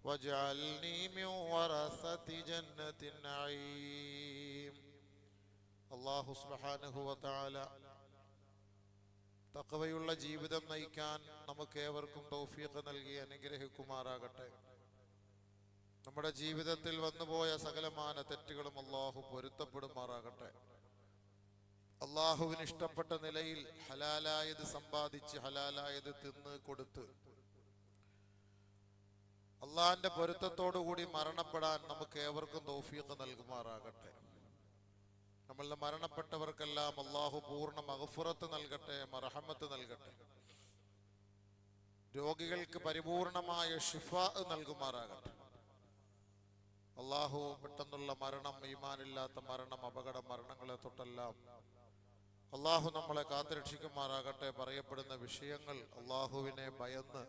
واجعلني من ورثة جنة النعيم. അല്ലാഹു സുബ്ഹാനഹു വ തആല തഖ്വയുള്ള ജീവിതം നയിക്കാൻ നമുക്ക് ഏവർക്കും തൗഫീഖ് നൽകി അനുഗ്രഹിക്കുമാറാകട്ടെ. നമ്മുടെ ജീവിതത്തിൽ വന്നുപോയ സകലമാന തെറ്റുകളും അല്ലാഹു പൊരുത്തപ്പെടുമാറാകട്ടെ. അല്ലാഹുവിന് ഇഷ്ടപ്പെട്ട നിലയിൽ ഹലാലായത് സമ്പാദിച്ച് ഹലാലായത് തിന്ന് കൊടുത്ത് അള്ളാഹിന്റെ പൊരുത്തത്തോടുകൂടി മരണപ്പെടാൻ നമുക്ക് ഏവർക്കും തൗഫീഖ് നൽകുമാറാകട്ടെ. നമ്മളുടെ മരണപ്പെട്ടവർക്കെല്ലാം അള്ളാഹു പൂർണ്ണ മഗ്ഫിറത്ത് നൽകട്ടെ, മർഹമത്ത് നൽകട്ടെ. രോഗികൾക്ക് പരിപൂർണമായ ശിഫാ നൽകുമാറാകട്ടെ. അള്ളാഹു പെട്ടെന്നുള്ള മരണം, ഈമാനില്ലാത്ത മരണം, അപകട മരണങ്ങളെ തൊട്ടെല്ലാം അള്ളാഹു നമ്മളെ കാത്തുരക്ഷിക്കുമാറാകട്ടെ. പറയപ്പെടുന്ന വിഷയങ്ങൾ അള്ളാഹുവിനെ ഭയന്ന്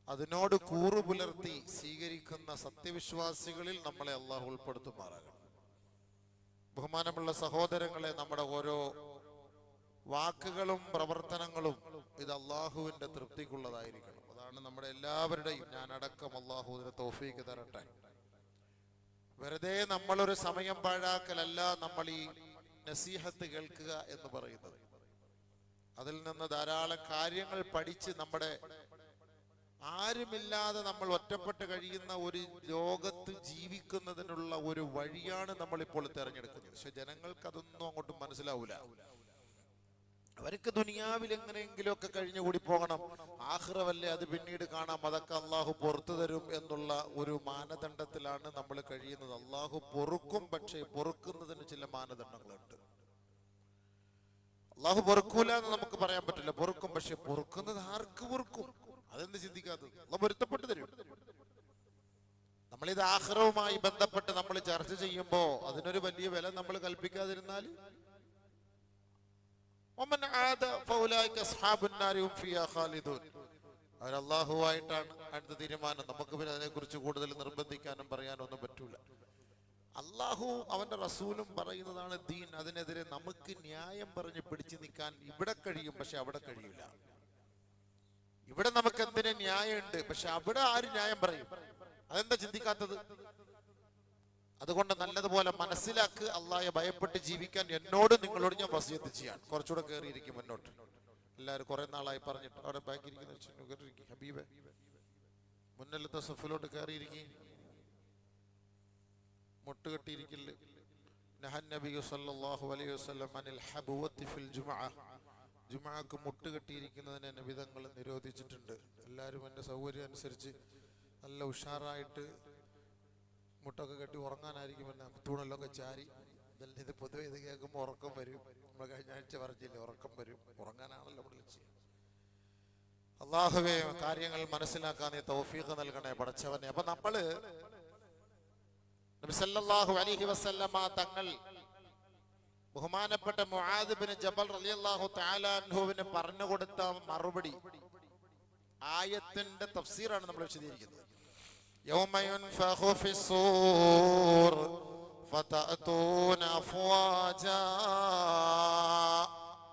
അതിനോട് കൂറുപുലർത്തി സ്വീകരിക്കുന്ന സത്യവിശ്വാസികളിൽ നമ്മളെ അള്ളാഹു ഉൾപ്പെടുത്തുമാറാകട്ടെ. ബഹുമാനമുള്ള സഹോദരങ്ങളെ, നമ്മുടെ ഓരോ വാക്കുകളും പ്രവർത്തനങ്ങളും ഇത് അള്ളാഹുവിന്റെ തൃപ്തിക്കുള്ളതായിരിക്കണം. അതാണ് നമ്മുടെ എല്ലാവരുടെയും, ഞാൻ അടക്കം അള്ളാഹു ഇതിന് തൗഫീക്ക് തരട്ടെ. വെറുതെ നമ്മളൊരു സമയം പാഴാക്കലല്ല നമ്മൾ ഈ നസീഹത്ത് കേൾക്കുക എന്ന് പറയുന്നത്. അതിൽ നിന്ന് ധാരാളം കാര്യങ്ങൾ പഠിച്ച് നമ്മുടെ ആരുമില്ലാതെ നമ്മൾ ഒറ്റപ്പെട്ട് കഴിയുന്ന ഒരു ലോകത്ത് ജീവിക്കുന്നതിനുള്ള ഒരു വഴിയാണ് നമ്മളിപ്പോൾ തിരഞ്ഞെടുക്കുന്നത്. പക്ഷെ ജനങ്ങൾക്ക് അതൊന്നും അങ്ങോട്ടും മനസ്സിലാവൂല. അവർക്ക് ദുനിയാവിൽ എങ്ങനെയെങ്കിലുമൊക്കെ കഴിഞ്ഞുകൂടി പോകണം, ആഖിറവല്ലേ അത് പിന്നീട് കാണാം, അതൊക്കെ അള്ളാഹു പുറത്തു തരും എന്നുള്ള ഒരു മാനദണ്ഡത്തിലാണ് നമ്മൾ കഴിയുന്നത്. അള്ളാഹു പൊറുക്കും, പക്ഷേ പൊറുക്കുന്നതിന് ചില മാനദണ്ഡങ്ങളുണ്ട്. അള്ളാഹു പൊറുക്കൂല എന്ന് നമുക്ക് പറയാൻ പറ്റില്ല. പൊറുക്കും, പക്ഷെ പൊറുക്കുന്നത് ആർക്ക് പൊറുക്കും? അതെന്ത് ചിന്തിക്കാത്തത്? അള്ളാഹു പൊരുത്തപ്പെട്ടു തരും. നമ്മളിത് ആഖിറവുമായി ബന്ധപ്പെട്ട് നമ്മൾ ചർച്ച ചെയ്യുമ്പോ അതിനൊരു വലിയ വില നമ്മൾ കൽപ്പിക്കാതിരുന്നാൽ അവരല്ലാഹുവായിട്ടാണ് അടുത്ത തീരുമാനം. നമുക്ക് പിന്നെ അതിനെക്കുറിച്ച് കൂടുതൽ നിർബന്ധിക്കാനും പറയാനും ഒന്നും പറ്റൂല. അള്ളാഹു അവന്റെ റസൂലും പറയുന്നതാണ് ദീൻ. അതിനെതിരെ നമുക്ക് ന്യായം പറഞ്ഞ് പിടിച്ചു നിൽക്കാൻ ഇവിടെ കഴിയും, പക്ഷെ അവിടെ കഴിയില്ല. ഇവിടെ നമുക്ക് എന്തിന് ന്യായമുണ്ട്, പക്ഷെ അവിടെ ആര് ന്യായം പറയും? അതെന്താ ചിന്തിക്കാത്തത്? അതുകൊണ്ട് നല്ലതുപോലെ മനസ്സിലാക്കുക. അള്ളാഹയെ ഭയപ്പെട്ട് ജീവിക്കാൻ എന്നോട് നിങ്ങളോട് ഞാൻ വസിയത്ത് ചെയ്യാൻ. കുറച്ചുകൂടെ കയറിയിരിക്കും മുന്നോട്ട്. എല്ലാവരും കുറെ നാളായി പറഞ്ഞിട്ട് അവിടെ ബാക്കിയിരിക്കുന്ന ഹബീബ് മുന്നിലത്തെ സഫിലോട്ട് കയറിയിരിക്കും. മുട്ടുകെട്ടിയിരിക്കില്ല. നഹൻ നബി സല്ലല്ലാഹു അലൈഹി വസല്ലം അനിൽ ഹബുവത്തി ഫിൽ ജുമുഅ. ജുമുഅക്ക് മുട്ടുകെട്ടിയിരിക്കുന്നതിനെ നബിതങ്ങൾ നിരോധിച്ചിട്ടുണ്ട്. എല്ലാവരും എൻ്റെ സൗകര്യം അനുസരിച്ച് നല്ല ഉഷാറായിട്ട് മുട്ടൊക്കെ കെട്ടി ഉറങ്ങാനായിരിക്കും. പിന്നെ തൂണല്ലൊക്കെ ചാരി. ഇത് പൊതുവെ ഇത് കേൾക്കുമ്പോൾ ഉറക്കം വരും. നമ്മൾ കഴിഞ്ഞ ആഴ്ച പറഞ്ഞില്ലേ, ഉറക്കം വരും. ഉറങ്ങാനാണല്ലോ നമ്മൾ ലക്ഷ്യം. അള്ളാഹുവേ, കാര്യങ്ങൾ മനസ്സിലാക്കാൻ നീ തൗഫീഖ് നൽകണേ പടച്ചവനെ. അപ്പൊ നമ്മള് നബി സല്ലല്ലാഹു അലൈഹി വസല്ലമ തങ്ങൾ ബഹുമാനപ്പെട്ട മുആദ് ബിൻ ജബൽ റളിയല്ലാഹു തആല അൻഹുവിന് പറഞ്ഞു കൊടുത്ത മറുപടി ആയത്തിന്റെ തഫ്സീറാണ് നമ്മൾ വിശദീകരിക്കുന്നത്. യൗമ യുൻഫഖു ഫിസ്സൂർ ഫതഅതൂന അഫ്വാജാ.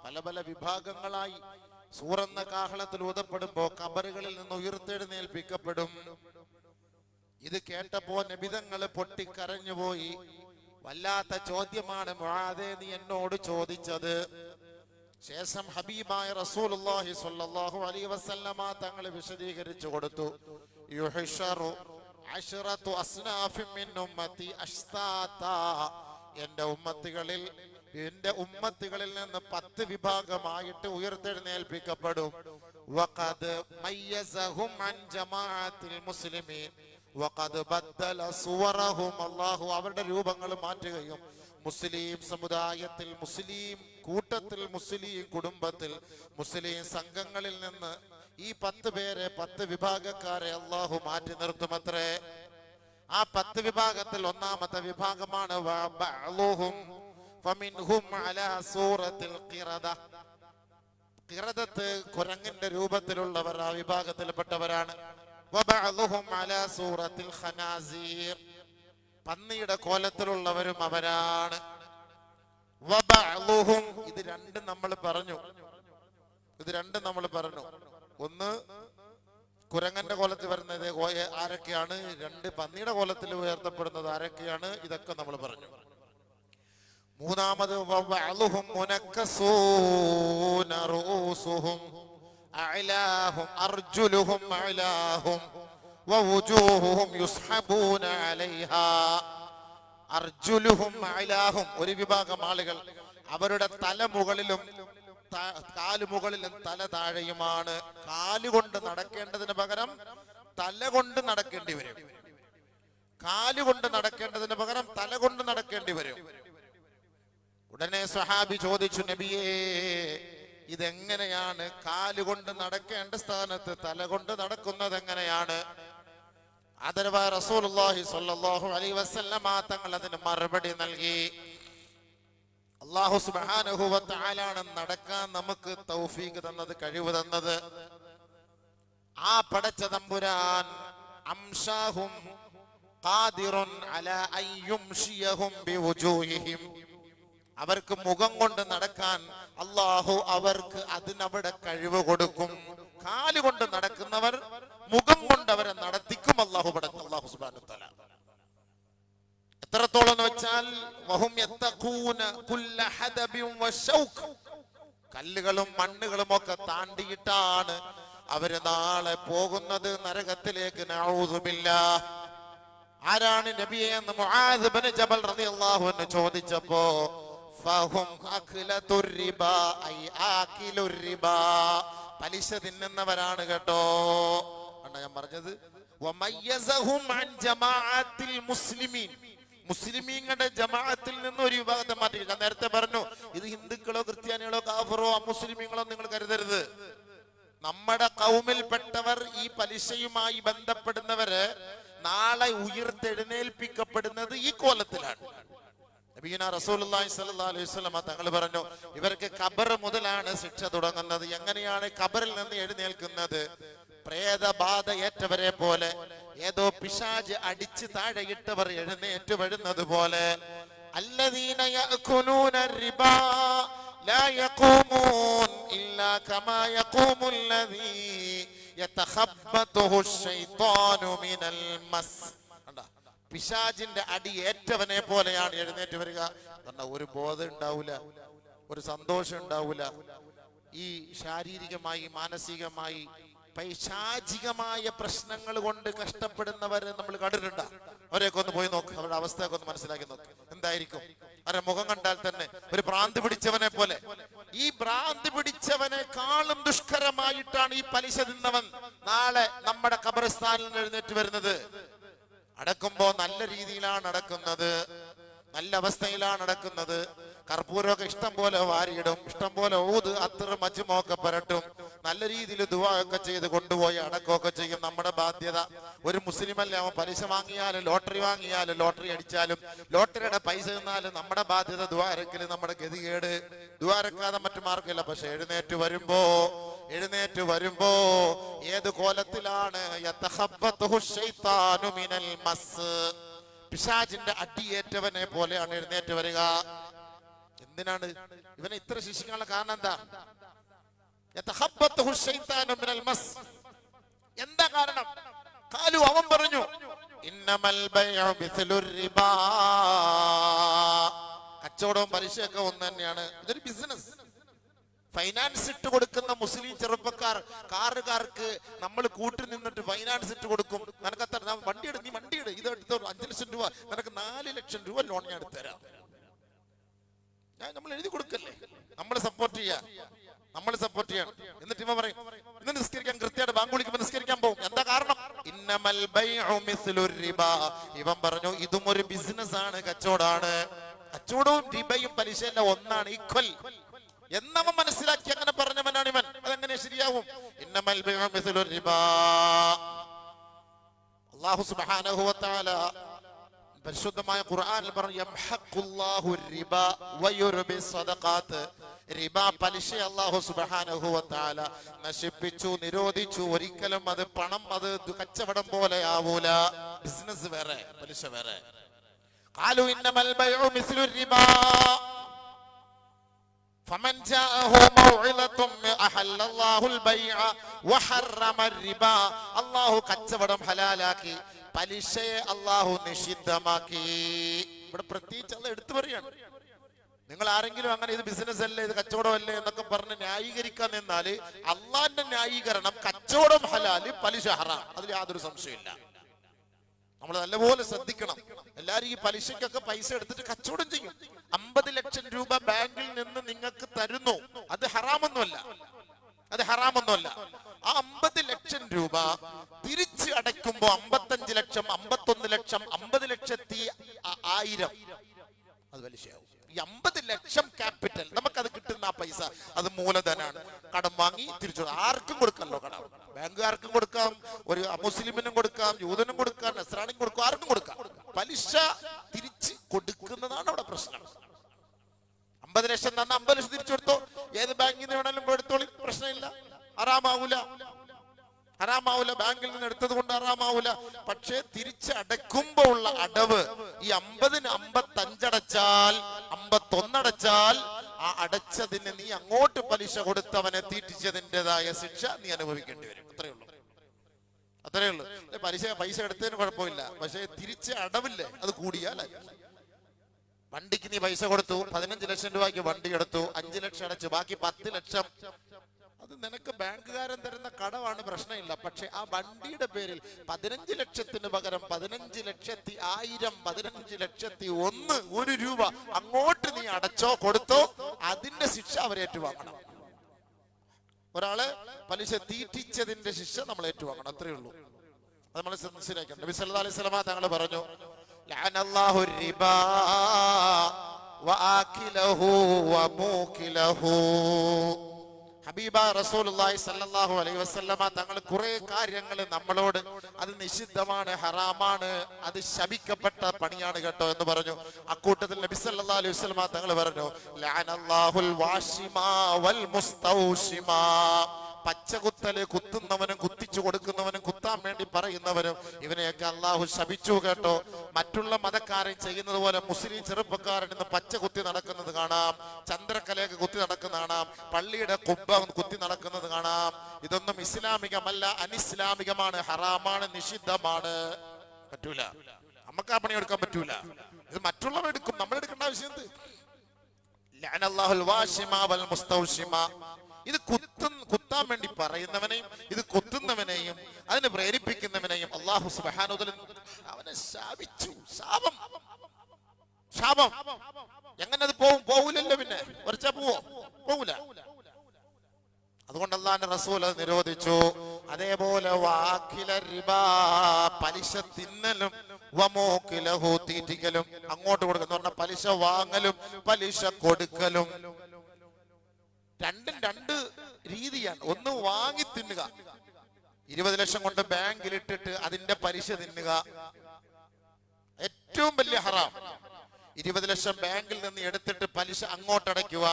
പല പല വിഭാഗങ്ങളായി സൂറെന്ന കാഹളത്തിൽ ഊതപ്പെടുമ്പോ ഖബറുകളിൽ നിന്ന് ഉയർത്തെഴുന്നേൽപ്പിക്കപ്പെടും. ഇത് കേട്ടപ്പോ നബിതങ്ങൾ പൊട്ടിക്കരഞ്ഞുപോയി. വല്ലാത്ത ചോദ്യമാണ് മുആദേ നീ എന്നോട് ചോദിച്ചത്. ശേഷം ഹബീബായ റസൂലുള്ളാഹി സ്വല്ലല്ലാഹു അലൈഹി വസല്ലമ തങ്ങൾ വിശദീകരിച്ചു കൊടുത്തു. യുഹ്ശറു അശ്റതു അസ്നാഫിൻ മിൻ ഉമ്മത്തി അശ്താതാ. എൻ്റെ ഉമ്മത്തികളിൽ നിന്ന് 10 വിഭാഗമായിട്ട് ഉയർത്തെഴുന്നേൽപ്പിക്കപ്പെടും. വഖദ് മയ്യസഹും അൻ ജമാഅത്തിൽ മുസ്ലിമീൻ വഖദ് ബദ്ദല സുവറഹും. അല്ലാഹു അവരുടെ രൂപങ്ങൾ മാറ്റുകയും മുസ്ലിം സമുദായത്തിൽ, മുസ്ലിം കൂട്ടത്തിൽ, മുസ്ലിം കുടുംബത്തിൽ, മുസ്ലിം സംഘങ്ങളിൽ നിന്ന് ഈ 10 പേരെ, 10 വിഭാഗക്കാരെ അല്ലാഹു മാറ്റി നിർത്തുമത്രേ. ആ 10 വിഭാഗത്തിൽ ഒന്നാമത്തെ വിഭാഗമാണ് ബഅ്ളുഹും ഫമിൻഹും അലാ സൂറത്തിൽ ഖിറദ. ഖിറദത്ത് കുരങ്ങിന്റെ രൂപത്തിലുള്ളവർ ആ വിഭാഗത്തിൽപ്പെട്ടവരാണ്. വബഅ്ളുഹും അലാ സൂറത്തിൽ ഖനാസീർ. പന്നിയുടെ കോലത്തിലുള്ളവരും അവരാണ്. വബഅ്ളുഹും, ഇത് രണ്ടും നമ്മൾ പറഞ്ഞു. ഒന്ന് കുരങ്ങന്റെ കോലത്തിൽ വരുന്നത് ആരൊക്കെ? ആരൊക്കെയാണ്, 2 പന്നിയുടെ കോലത്തിൽ ഉയർത്തപ്പെടുന്നത് ആരൊക്കെയാണ്, ഇതൊക്കെ നമ്മൾ പറഞ്ഞു. മൂന്നാമത് വഅലുഹും മുനക്കസൂന റൂസുഹും അഅലാഹും അർജുലുഹും അഅലാഹും വവുജൂഹുഹും യുസ്ഹബൂന അലൈഹാ. അർജുലുഹും അഅലാഹും, ഒരു വിഭാഗം ആളുകൾ അവരുടെ തല മുകളിലും കാലുമുകളിലും തല താഴെയുമാണ്. കാലുകൊണ്ട് നടക്കേണ്ടതിന് പകരം തല കൊണ്ട് നടക്കേണ്ടി വരും. കാലുകൊണ്ട് നടക്കേണ്ടതിന് പകരം തല കൊണ്ട് നടക്കേണ്ടി വരും. ഉടനെ സ്വഹാബി ചോദിച്ചു, നബിയേ ഇതെങ്ങനെയാണ് കാലുകൊണ്ട് നടക്കേണ്ട സ്ഥാനത്ത് തല കൊണ്ട് നടക്കുന്നത് എങ്ങനെയാണ്? ആദരവായ റസൂലുള്ളാഹി സ്വല്ലല്ലാഹു അലൈഹി വസല്ലമ തങ്ങൾ അതിന് മറുപടി നൽകി. അല്ലാഹു സുബ്ഹാനഹു വ തആലയാണ് നടക്കാൻ നമുക്ക് തൗഫീഖ് തന്നത്, കഴിവ് തന്നത്. ആ പടച്ച തമ്പുരാൻ അംശാഹും ഖാദിറുൻ അലാ അൻ യുംശിയഹും ബിവുജൂഹിഹിം, അവർക്ക് മുഖം കൊണ്ട് നടക്കാൻ അല്ലാഹു അവർക്ക് അതിനവിടെ കഴിവ് കൊടുക്കും. കാലുകൊണ്ട് നടക്കുന്നവർ മുഖം കൊണ്ട് അവരെ നടത്തിക്കും അല്ലാഹു സുബ്ഹാനഹു വ തആല. എത്രത്തോളം എന്ന് വെച്ചാൽ വഹും യത്തഖൂന കുല്ല ഹദബിൻ വശൗഖ്, കല്ലുകളും മണ്ണുകളും ഒക്കെ താണ്ടിയിട്ടാണ് അവര് നാളെ പോകുന്നത് നരകത്തിലേക്ക്. നഊദു ബില്ലാഹ്. ആരാണ് നബിയെ എന്ന് മുആദ് ഇബ്നു ജബൽ റളിയല്ലാഹു അൻഹു ചോദിച്ചപ്പോ ഫഹും അഖ്ലതുർ റിബാ ഐ ആകിലുർ റിബാ, പലിശ തിന്നുന്നവരാണ് കേട്ടോ. കണ്ടോ ഞാൻ പറഞ്ഞത്? വമയ്യസഹും അൻ ജമാഅത്തിൽ മുസ്ലിമീൻ, മുസ്ലിമീങ്ങളുടെ ജമാഅത്തിൽ നിന്ന് ഒരു വിഭാഗത്തെ മാറ്റി. ഞാൻ നേരത്തെ പറഞ്ഞു, ഇത് ഹിന്ദുക്കളോ ക്രിസ്ത്യാനികളോ കാഫറോ അമുസ്ലിമീങ്ങളോ നിങ്ങൾ കരുതരുത്. നമ്മുടെ ഖൗമിൽപ്പെട്ടവർ, ഈ പലിശയുമായി ബന്ധപ്പെടുന്നവര് നാളെ ഉയർത്തെഴുന്നേൽപ്പിക്കപ്പെടുന്നത് ഈ കോലത്തിലാണ്. നബിയുനാ റസൂലുള്ളാഹി സ്വല്ലല്ലാഹു അലൈഹി വസല്ലം തങ്ങൾ പറഞ്ഞു, ഇവർക്ക് ഖബർ മുതലാണ് ശിക്ഷ തുടങ്ങുന്നത്. എങ്ങനെയാണ് ഖബറിൽ നിന്ന് എഴുന്നേൽക്കുന്നത്? പ്രേതബാധ ഏറ്റവരെ പോലെ, ഏതോ പിശാച് അടിച്ച് താഴെയിട്ടവർ എഴുന്നേറ്റ് വരുന്നത് പോലെ. അല്ലദീന യഅകുലൂന റിബാ ലാ യഖൂമൂൻ ഇല്ലാ കമാ യഖൂമുല്ലദീ യതഖബ്ബതുഹു ശൈത്വാനു മിനൽ മസ്. പിശാചിന്റെ അടി ഏറ്റവനെ പോലെയാണ് എഴുന്നേറ്റ് വരിക. കാരണം ഒരു ബോധം ഉണ്ടാവില്ല, ഒരു സന്തോഷം ഉണ്ടാവില്ല. ഈ ശാരീരികമായി മാനസികമായി പൈശാചികമായ പ്രശ്നങ്ങൾ കൊണ്ട് കഷ്ടപ്പെടുന്നവരെ നമ്മൾ കണ്ടിട്ടുണ്ട്. അവരെയൊക്കെ ഒന്ന് പോയി നോക്ക്, അവരുടെ അവസ്ഥയൊക്കെ ഒന്ന് മനസ്സിലാക്കി നോക്ക്. എന്തായിരിക്കും അവരുടെ മുഖം കണ്ടാൽ തന്നെ ഒരു ഭ്രാന്തി പിടിച്ചവനെ പോലെ. ഈ ഭ്രാന്തി പിടിച്ചവനെക്കാളും ദുഷ്കരമായിട്ടാണ് ഈ പലിശ തിന്നവൻ നാളെ നമ്മുടെ ഖബർസ്ഥാനിൽ നിന്ന് എഴുന്നേറ്റ് വരുന്നത്. അടക്കുമ്പോ നല്ല രീതിയിലാണ് അടക്കുന്നത്, നല്ല അവസ്ഥയിലാണ് അടക്കുന്നത്. കർപ്പൂരമൊക്കെ ഇഷ്ടം പോലെ വാരിയിടും, ഇഷ്ടം പോലെ ഊത് അത്ര മജുമൊക്കെ പരട്ടും, നല്ല രീതിയിൽ ദുആ ഒക്കെ ചെയ്ത് കൊണ്ടുപോയി അടക്കമൊക്കെ ചെയ്യും. നമ്മുടെ ബാധ്യത. ഒരു മുസ്ലിമല്ല, അവൻ പലിശ വാങ്ങിയാലും ലോട്ടറി വാങ്ങിയാലും ലോട്ടറി അടിച്ചാലും ലോട്ടറിയുടെ പൈസ തന്നാലും നമ്മുടെ ബാധ്യത ദുആ അരക്കല്, നമ്മുടെ ഗതികേട്. ദുആ അരക്കാതെ മറ്റു മാർഗമില്ല. പക്ഷെ എഴുന്നേറ്റ് വരുമ്പോ ഏത് കോലത്തിലാണ്? യതഖബ്ബതുഹു ശൈത്താനു മിനൽ മസ്, പിശാചിന്റെ അടിയേറ്റവനെ പോലെയാണ് എഴുന്നേറ്റ് വരിക. എന്തിനാണ് ഇവനെ ഇത്ര ശിക്ഷിക്കാനുള്ള കാരണം? എന്താ? യതഖബ്ബതുഹു ശൈത്താനു മിനൽ മസ്. എന്താ കാരണം? ഖാലു, അവൻ പറഞ്ഞു, ഇന്നമൽ ബൈഉ മിസ്ലുർ റിബാ, കച്ചവടവും പലിശയൊക്കെ ഒന്ന് തന്നെയാണ്. ഇതൊരു ബിസിനസ്. ഫൈനാൻസ് ഇട്ട് കൊടുക്കുന്ന മുസ്ലിം ചെറുപ്പക്കാർ, കാറുകാർക്ക് നമ്മൾ കൂട്ടി നിന്നിട്ട് ഫൈനാൻസ് ഇട്ട് കൊടുക്കും. നിനക്കത്ര വണ്ടിയിട്, നീ വണ്ടിയിട്, ഇത് എടുത്തോ, 5 ലക്ഷം രൂപ, നിനക്ക് 4 ലക്ഷം രൂപ ലോൺ ഞാൻ എടുത്തുതരാം. നമ്മൾ എഴുതി കൊടുക്കല്ലേ? നമ്മൾ സപ്പോർട്ട് ചെയ്യണം. എന്നിട്ട് ഇവ പറയും, ഇന്ന് നിസ്കരിക്കാൻ കൃത്യമായിട്ട് ബാങ്ക് വിളിക്കുമ്പോൾ നിസ്കരിക്കാൻ പോകും. എന്താ കാരണം? ഇന്നമൽ ബൈഉ മിസ്ലുർ റിബാ. ഇവൻ പറഞ്ഞു ഇതും ഒരു ബിസിനസ് ആണ്, കച്ചവടമാണ്. കച്ചവടവും റിബയും പലിശയല്ല, ഒന്നാണ്, ഈക്വൽ എന്നവൻ മനസ്സിലാക്കി അങ്ങനെ പറഞ്ഞവനാണ് ഇവൻ. അതെങ്ങനെ ശരിയാവും? ഇന്നമൽ ബൈഉ മിസ്ലുർ റിബാ. അല്ലാഹു സുബ്ഹാനഹു വ തആല പരിശുദ്ധമായ ഖുർആനിൽ പറഞ്ഞു, യംഹഖുല്ലാഹു റിബാ വയുർബി സദഖാത്ത്. റിബ, പലിശ അല്ലാഹു സുബ്ഹാനഹു വ തആല നശിപ്പിച്ചു, നിരോധിച്ചു. ഒരിക്കലും അത് പണം, അത് കച്ചവടം പോലെ ആവൂല. ബിസിനസ് വേറെ, പലിശ വേറെ. ഖാലു ഇന്നമൽ ബൈഉ മിസ്ലുർ റിബാ ഫമൻ ജാഅഹു മൗഇലത്തും അഹല്ലല്ലാഹുൽ ബൈഅ വഹറമ റിബാ. അല്ലാഹു കച്ചവടം ഹലാലാക്കി, പലിശയെ അള്ളാഹു നിഷിദ്ധമാക്കി. ഇവിടെ പ്രത്യേകിച്ച് അത് എടുത്തു പറയാണ്. നിങ്ങൾ ആരെങ്കിലും അങ്ങനെ ഇത് ബിസിനസ് അല്ലേ, ഇത് കച്ചവടമല്ലേ എന്നൊക്കെ പറഞ്ഞ് ന്യായീകരിക്കാൻ നിന്നാല് അള്ളാന്റെ ന്യായീകരണം കച്ചവടം ഹലാല്, പലിശ ഹറാം. അതിൽ യാതൊരു സംശയമില്ല. നമ്മൾ നല്ലപോലെ ശ്രദ്ധിക്കണം. എല്ലാരും ഈ പലിശക്കൊക്കെ പൈസ എടുത്തിട്ട് കച്ചവടം ചെയ്യും. 50 ലക്ഷം രൂപ ബാങ്കിൽ നിന്ന് നിങ്ങൾക്ക് തരുന്നു, അത് ഹറാമൊന്നുമല്ല, അത് ഹറാമൊന്നുമല്ല. ആ 50 ലക്ഷം രൂപ തിരിച്ച് അടയ്ക്കുമ്പോ 55 ലക്ഷം, 51 ലക്ഷം, 50,1000 അത് പലിശയാവും. ഈ 50 ലക്ഷം ക്യാപിറ്റൽ നമുക്കത് കിട്ടുന്ന ആ പൈസ അത് മൂലധനാണ്. കടം വാങ്ങി തിരിച്ചു ആർക്കും കൊടുക്കല്ലോ കടം. ബാങ്കുകാർക്കും കൊടുക്കാം, ഒരു മുസ്ലിമിനും കൊടുക്കാം, യൂതനും കൊടുക്കാം, നസ്രാണിക്കും കൊടുക്കാം, ആർക്കും കൊടുക്കാം. പലിശ തിരിച്ച് കൊടുക്കുന്നതാണ് അവിടെ പ്രശ്നം. 50 ലക്ഷം തന്ന 50 ലക്ഷം തിരിച്ചു കൊടുത്തോ, ഏത് ബാങ്കിൽ നിന്ന് വേണമെങ്കിലും എടുത്തോളി, പ്രശ്നമില്ല, ഹറാമാവൂല, ഹറാമാവൂല. ബാങ്കിൽ നിന്ന് എടുത്തത് കൊണ്ട് ഹറാമാവൂല. പക്ഷെ തിരിച്ച് അടയ്ക്കുമ്പോ ഉള്ള അടവ് ഈ 50-ന് 55 അടച്ചാൽ, 51 അടച്ചാൽ ആ അടച്ചതിന് നീ അങ്ങോട്ട് പലിശ കൊടുത്തവനെ തീറ്റിച്ചതിൻ്റെതായ ശിക്ഷ നീ അനുഭവിക്കേണ്ടി വരും. അത്രയേ ഉള്ളൂ, അത്രയേ ഉള്ളൂ. പൈസ എടുത്തതിന് കുഴപ്പമില്ല, പക്ഷെ തിരിച്ച് അടവില്ലേ അത് കൂടിയാൽ. വണ്ടിക്ക് നീ പൈസ കൊടുത്തു, 15 ലക്ഷം രൂപയ്ക്ക് വണ്ടി എടുത്തു, 5 ലക്ഷം അടച്ചു, ബാക്കി 10 ലക്ഷം അത് നിനക്ക് ബാങ്കുകാരൻ തരുന്ന കടമാണ്, പ്രശ്നമില്ല. പക്ഷെ ആ വണ്ടിയുടെ പേരിൽ 15 ലക്ഷത്തിന് പകരം 15,1000, 15,01 1 രൂപ അങ്ങോട്ട് നീ അടച്ചോ കൊടുത്തോ, അതിന്റെ ശിക്ഷ അവരേറ്റുവാങ്ങണം. ഒരാളെ പലിശ തീറ്റിച്ചതിന്റെ ശിക്ഷ നമ്മൾ ഏറ്റുവാങ്ങണം, അത്രയേ ഉള്ളൂ. അത് നമ്മൾ മനസ്സിലാക്കണം. നബി സല്ലല്ലാഹു അലൈഹി വസല്ലം തങ്ങൾ പറഞ്ഞു, ലഅനല്ലാഹു റിബാ വആകിലഹു വമൂകിലഹു. ഹബീബ റസൂലുള്ളാഹി സ്വല്ലല്ലാഹു അലൈഹി വസല്ലമ തങ്ങൾ കുറെ കാര്യങ്ങൾ നമ്മളോട് അത് നിഷിദ്ധമാണ്, ഹറാമാണ്, അത് ശപിക്കപ്പെട്ട പണിയാണ് കേട്ടോ എന്ന് പറഞ്ഞു. അക്കൂട്ടത്തിൽ നബി സല്ലല്ലാഹു അലൈഹി വസല്ലമ തങ്ങൾ പറഞ്ഞു, ലഅനല്ലാഹുൽ വാശിമാ വൽ മുസ്തൗശിമാ. പച്ചകുത്തല് കുത്തുന്നവനും കുത്തിച്ചു കൊടുക്കുന്നവനും കുത്താൻ വേണ്ടി പറയുന്നവനും ഇവനെയൊക്കെ അള്ളാഹു ശപിച്ചു കേട്ടോ. മറ്റുള്ള മതക്കാരൻ ചെയ്യുന്നത് പോലെ മുസ്ലിം ചെറുപ്പക്കാരൻ ഇന്ന് പച്ച കുത്തി നടക്കുന്നത് കാണാം, ചന്ദ്രക്കലയൊക്കെ കുത്തി നടക്കുന്ന കാണാം, പള്ളിയുടെ കുബ്ബ കുത്തി നടക്കുന്നത് കാണാം. ഇതൊന്നും ഇസ്ലാമികമല്ല, അനിസ്ലാമികമാണ്, ഹറാമാണ്, നിഷിദ്ധമാണ്. പറ്റൂല, നമുക്ക് ആ പണി എടുക്കാൻ പറ്റൂല. ഇത് മറ്റുള്ളവർ എടുക്കും, നമ്മൾ എടുക്കേണ്ട ആവശ്യം എന്ത്? ലഅനല്ലാഹുൽ വാശിമാ വൽ മുസ്തൗശിമാ. ഇത് കുത്താൻ വേണ്ടി പറയുന്നവനെയും ഇത് കുത്തുന്നവനെയും അതിനെ പ്രേരിപ്പിക്കുന്നവനെയും അല്ലാഹു സുബ്ഹാനഹു വ തആല അവനെ ശാപിച്ചു. ശാപം, ശാപം. എങ്ങനെ അത് പോവൂലല്ലോ, പിന്നെ ഒരച്ചാ പോവൂല. അതുകൊണ്ട് അല്ലാഹുവിന്റെ റസൂൽ അത് നിരോധിച്ചു. അതേപോലെ വാക്കില റിബാ, പലിശ തിന്നലും, വമൂക്കിലഹു, തീറ്റിക്കലും, അങ്ങോട്ട് കൊടുക്കുന്ന പറഞ്ഞ പലിശ വാങ്ങലും പലിശ കൊടുക്കലും, രണ്ടും രണ്ട് രീതിയാണ്. ഒന്ന് വാങ്ങി തിന്നുക, 20 ലക്ഷം കൊണ്ട് ബാങ്കിൽ ഇട്ടിട്ട് അതിന്റെ പലിശ തിന്നുക, ഏറ്റവും വലിയ ഹറാം. 20 ലക്ഷം ബാങ്കിൽ നിന്ന് എടുത്തിട്ട് പലിശ അങ്ങോട്ടടയ്ക്കുക,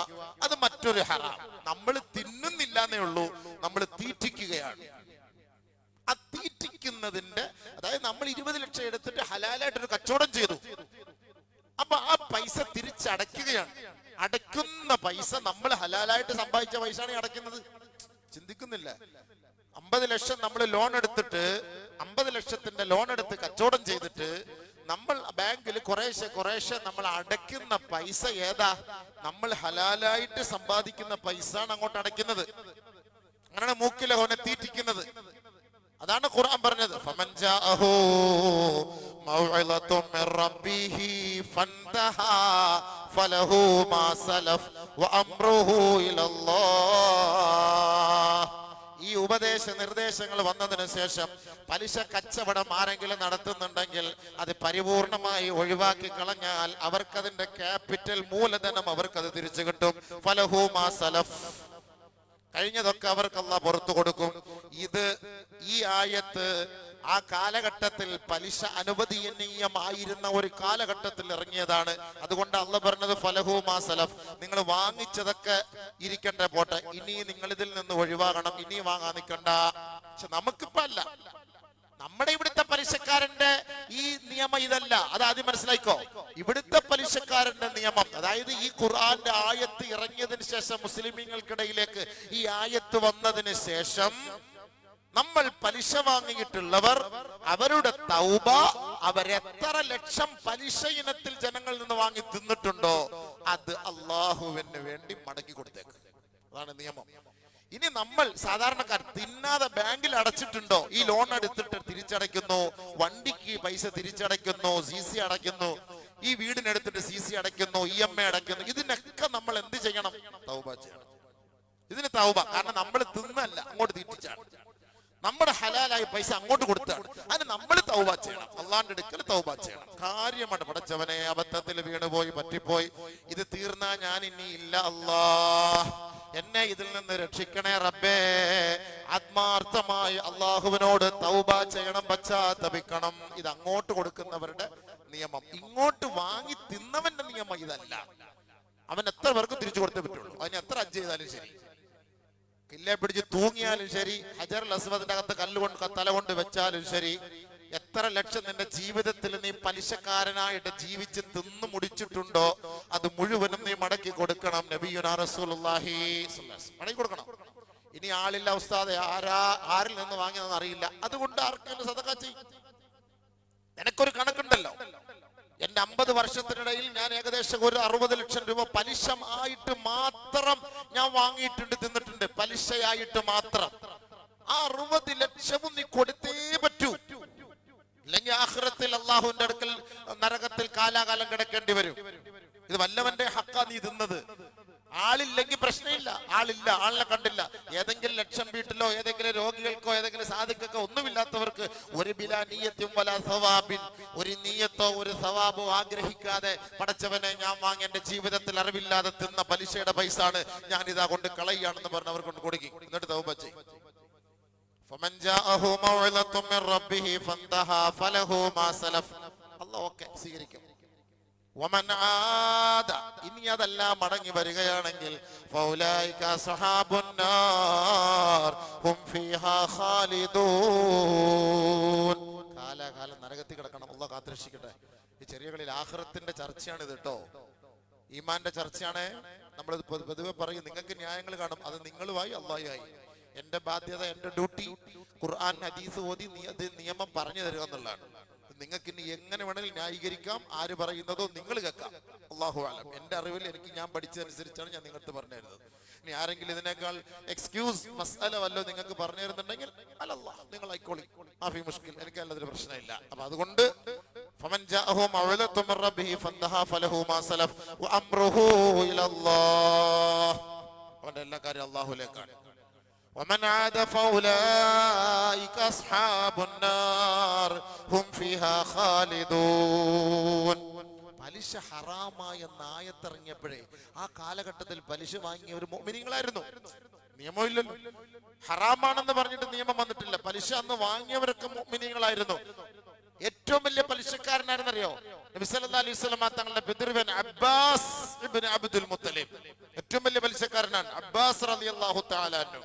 അത് മറ്റൊരു ഹറാം. നമ്മൾ തിന്നുന്നില്ല എന്നേ ഉള്ളൂ, നമ്മൾ തീറ്റിക്കുകയാണ്. ആ തീറ്റിക്കുന്നതിന്റെ, അതായത് നമ്മൾ 20 ലക്ഷം എടുത്തിട്ട് ഹലാലായിട്ടൊരു കച്ചവടം ചെയ്തു, അപ്പൊ ആ പൈസ തിരിച്ചടയ്ക്കുകയാണ്. അടയ്ക്കുന്ന പൈസ നമ്മൾ ഹലാലായിട്ട് സമ്പാദിച്ച പൈസയാണ് അടയ്ക്കുന്നത്. ചിന്തിക്കുന്നില്ല. 50 ലക്ഷം നമ്മൾ ലോൺ എടുത്തിട്ട്, 50 ലക്ഷത്തിന്റെ ലോൺ എടുത്ത് കച്ചവടം ചെയ്തിട്ട് നമ്മൾ ബാങ്കിൽ കുറേശ്ശെ നമ്മൾ അടയ്ക്കുന്ന പൈസ ഏതാ? നമ്മൾ ഹലാലായിട്ട് സമ്പാദിക്കുന്ന പൈസ ആണ് അങ്ങോട്ട് അടയ്ക്കുന്നത്. അങ്ങനെയാണ് മൂക്കിലഹോനെ തീറ്റിക്കുന്നത്. അതാണ് ഖുർആൻ പറഞ്ഞത്, ഫമൻ ജാഅഹു മൗഇളത്തും മിർ റബ്ബിഹി ഫന്തഹാ ഫലഹു മാ സലഫ് വഅംറുഹു ഇലല്ലാഹ്. ഈ ഉപദേശ നിർദ്ദേശങ്ങൾ വന്നതിന് ശേഷം പലിശ കച്ചവടം ആരെങ്കിലും നടത്തുന്നുണ്ടെങ്കിൽ അത് പരിപൂർണമായി ഒഴിവാക്കി കളഞ്ഞാൽ അവർക്കതിന്റെ ക്യാപിറ്റൽ, മൂലധനം അവർക്കത് തിരിച്ചു കിട്ടും. ഫലഹു മാ സലഫ്, കഴിഞ്ഞതൊക്കെ അവർക്ക് അല്ലാഹ് പുറത്തു കൊടുക്കും. ഈ ആയത്ത് ആ കാലഘട്ടത്തിൽ പലിശ അനുവദനീയമായിരുന്ന ഒരു കാലഘട്ടത്തിൽ ഇറങ്ങിയതാണ്. അതുകൊണ്ട് അല്ലാഹ് പറഞ്ഞത് ഫലഹു മാ സലഫ്, നിങ്ങൾ വാങ്ങിച്ചതൊക്കെ ഇരിക്കട്ടെ പോട്ടെ, ഇനി നിങ്ങൾ ഇതിൽ നിന്ന് ഒഴിവാകണം, ഇനി വാങ്ങാൻ നിൽക്കണ്ട. പക്ഷെ നമുക്കിപ്പോ അല്ല, നമ്മുടെ ഇവിടുത്തെ പലിശക്കാരന്റെ ഈ നിയമം ഇതല്ല. അത് ആദ്യം മനസ്സിലായിക്കോ. ഇവിടുത്തെ പലിശക്കാരന്റെ നിയമം, അതായത് ഈ ഖുർആന്റെ ആയത്ത് ഇറങ്ങിയതിന് ശേഷം, മുസ്ലിമീങ്ങൾക്കിടയിലേക്ക് ഈ ആയത്ത് വന്നതിന് ശേഷം, നമ്മൾ പലിശ വാങ്ങിയിട്ടുള്ളവർ അവരുടെ തൗബ അവരെത്ര ലക്ഷം പലിശ ഇനത്തിൽ ജനങ്ങളിൽ നിന്ന് വാങ്ങി തിന്നിട്ടുണ്ടോ അത് അള്ളാഹുവിന് വേണ്ടി മടക്കി കൊടുത്തേക്ക്. അതാണ് നിയമം. ഇനി നമ്മൾ സാധാരണക്കാർ തിന്നാതെ ബാങ്കിൽ അടച്ചിട്ടുണ്ടോ? ഈ ലോൺ എടുത്തിട്ട് തിരിച്ചടയ്ക്കുന്നു, വണ്ടിക്ക് പൈസ തിരിച്ചടയ്ക്കുന്നു, CC അടയ്ക്കുന്നു, ഈ വീടിനെടുത്തിട്ട് CC അടയ്ക്കുന്നു, EMI അടയ്ക്കുന്നു. ഇതിനൊക്കെ നമ്മൾ എന്ത് ചെയ്യണം? തൗബ ചെയ്യണം. ഇതിന് തൗബ. കാരണം നമ്മൾ തിന്നല്ല, അങ്ങോട്ട് തീറ്റിച്ചാണ്. നമ്മുടെ ഹലാലായ പൈസ അങ്ങോട്ട് കൊടുത്താണ്. അതിന് നമ്മൾ തൗബ ചെയ്യണം. അള്ളാന്റെ അടുക്കൽ തൗബ ചെയ്യണം. കാര്യമാണ്. പടച്ചവനെ, അബദ്ധത്തിൽ വീണുപോയി, പറ്റിപ്പോയി, ഇത് തീർന്നാ ഞാൻ ഇനി ഇല്ല, അല്ലാ എന്നെ ഇതിൽ നിന്ന് രക്ഷിക്കണേ റബ്ബേ. ആത്മാർത്ഥമായി അള്ളാഹുവിനോട് തൗബ ചെയ്യണം, പശ്ചാത്തപിക്കണം. ഇത് അങ്ങോട്ട് കൊടുക്കുന്നവരുടെ നിയമം. ഇങ്ങോട്ട് വാങ്ങി തിന്നവന്റെ നിയമം ഇതല്ല. അവൻ എത്ര പേർക്ക് തിരിച്ചു കൊടുത്തേ പറ്റുള്ളൂ. അതിന് എത്ര ഹജ്ജ് ചെയ്താലും ശരി, കില്ലെ പിടിച്ച് തൂങ്ങിയാലും ശരി, ഹജറുൽ അസ്വദിന്റെ അകത്ത് കല്ലുകൊണ്ട് തല കൊണ്ട് വെച്ചാലും ശരി, എത്ര ലക്ഷം നിന്റെ ജീവിതത്തിൽ നീ പലിശക്കാരനായിട്ട് ജീവിച്ച് തിന്നു മുടിച്ചിട്ടുണ്ടോ അത് മുഴുവനും നീ മടക്കി കൊടുക്കണം. നബിയുനാ റസൂലുള്ളാഹി മടക്കി കൊടുക്കണം. ഇനി ആളില്ല ഉസ്താദെ, ആരിൽ നിന്ന് വാങ്ങിയതെന്ന് അറിയില്ല, അതുകൊണ്ട് ആർക്കെങ്കിലും സദഖ ചെയ്യും. നിനക്കൊരു കണക്കുണ്ടല്ലോ. എന്റെ 50 വർഷത്തിനിടയിൽ ഞാൻ ഏകദേശം ഒരു 60 ലക്ഷം രൂപ പലിശ ആയിട്ട് മാത്രം ഞാൻ വാങ്ങിയിട്ടുണ്ട്, തിന്നിട്ടുണ്ട്, പലിശയായിട്ട് മാത്രം. ആ 60 ലക്ഷവും നീ കൊടുത്തേ പറ്റൂ. അല്ലെങ്കിൽ ആഖിറത്തിൽ അള്ളാഹുവിന്റെ അടുക്കൽ നരകത്തിൽ കാലാകാലം കിടക്കേണ്ടി വരും. ഇത് വല്ലവന്റെ ഹക്കാ നീ തിന്നത്. ആളില്ലെങ്കിൽ പ്രശ്നമില്ല. ആളില്ല, ആളിനെ കണ്ടില്ല, ഏതെങ്കിലും ലക്ഷം വീട്ടിലോ ഏതെങ്കിലും രോഗികൾക്കോ ഏതെങ്കിലും സാധിക്കൊക്കെ ഒന്നുമില്ലാത്തവർക്ക് ഒരു ബിലാ നീയത്തും വലാ സവാബിൻ, ഒരു നീയത്തോ ഒരു സവാബോ ആഗ്രഹിക്കാതെ പടച്ചവനെ ഞാൻ വാങ്ങി എന്റെ ജീവിതത്തിൽ അറിവില്ലാതെ തിന്ന പലിശയുടെ പൈസ ആണ് ഞാൻ ഇതാ കൊണ്ട് കളയാണെന്ന് പറഞ്ഞ് അവർ കൊണ്ട് കൊടുക്കി. എന്നിട്ട് തൗബ ചെയ്യും. فمن جاءه موعظة من ربه فانتهى فله ما سلف. അല്ലാഹു ഓക്കേ സ്വീകരിക്കും. വമൻ ആദ, ഇനി അതെല്ലാം മടങ്ങി വരികയാണെങ്കിൽ ഫൗലൈക അസ്ഹാബുൻ നാർ ഹും ഫീഹാ ഖാലിദൂൻ. കാലാകാലം നരകത്തിൽ കിടക്കണം. അല്ലാഹു കാത്തുരക്ഷിക്കട്ടെ. ഈ ചെറിയ കളിയിൽ ആഖിറത്തിന്റെ ചർച്ചയാണ് ഇത് കേട്ടോ. ഈമാന്റെ ചർച്ചയാണ്. നമ്മൾ പൊതുവെ പറയും നിങ്ങൾക്ക് ന്യായങ്ങൾ കാണും, അത് നിങ്ങളുമായി അല്ലാഹുമായി. എന്റെ ബാധ്യത, എന്റെ ഡ്യൂട്ടി ഖുർആൻ ഹദീസ് ഓതി അത് നിയമം പറഞ്ഞു തരിക എന്നുള്ളതാണ്. നിങ്ങൾക്ക് ഇനി എങ്ങനെ വേണമെങ്കിലും ന്യായീകരിക്കാം. ആര് പറയുന്നതോ നിങ്ങൾ കേൾക്കാം. അല്ലാഹു അലം. എന്റെ അറിവിൽ ഞാൻ പഠിച്ചതനുസരിച്ചാണ് ഞാൻ നിങ്ങൾക്ക് പറഞ്ഞു തരുന്നത്. ഇനി ആരെങ്കിലും ഇതിനേക്കാൾ എക്സ്ക്യൂസ് മസ്അല വല്ലോ നിങ്ങൾക്ക് പറഞ്ഞു തരുന്നുണ്ടെങ്കിൽ അലല്ലാഹ് നിങ്ങൾ ആയിക്കോളി, മാഫി മുഷ്കിൽ, എനിക്ക് എല്ലാത്തിനും പ്രശ്നമില്ല. അപ്പൊ അതുകൊണ്ട് ഫമൻ ജാഅഹു മൗലത്തും മിർ റബ്ബിഹി ഫന്തഹാ ഫലഹു മാ സലഫ് വഅംറുഹു ഇലല്ലാഹ്. അവന്റെ എല്ലാ കാര്യം അല്ലാഹുവിലേക്കാണ്. ومن عاد فأولئك أصحاب النار هم فيها خالدون. പലിശ ഹറാമായ ആയത്തിറങ്ങിയപ്പോഴേ ആ കാലഘട്ടത്തിൽ പലിശ വാങ്ങിയവർ മുഅ്മിനീങ്ങളായിരുന്നു. നിയമമില്ലല്ലോ, ഹറാമാണെന്ന് പറഞ്ഞിട്ട് നിയമം വന്നിട്ടില്ല. പലിശ അന്ന് വാങ്ങിയവരൊക്കെ മുഅ്മിനീങ്ങളായിരുന്നു. ഏറ്റവും വലിയ പലിശക്കാരനായിരുന്നറിയോ? നബി സല്ലല്ലാഹു അലൈഹി വസല്ലം തങ്ങളുടെ പിതൃവൻ അബ്ബാസ് ഇബ്നു അബ്ദുൽ മുത്തലിബ് ഏറ്റവും വലിയ പലിശക്കാരനാണ്. അബ്ബാസ് റളിയല്ലാഹു തആല അൻഹു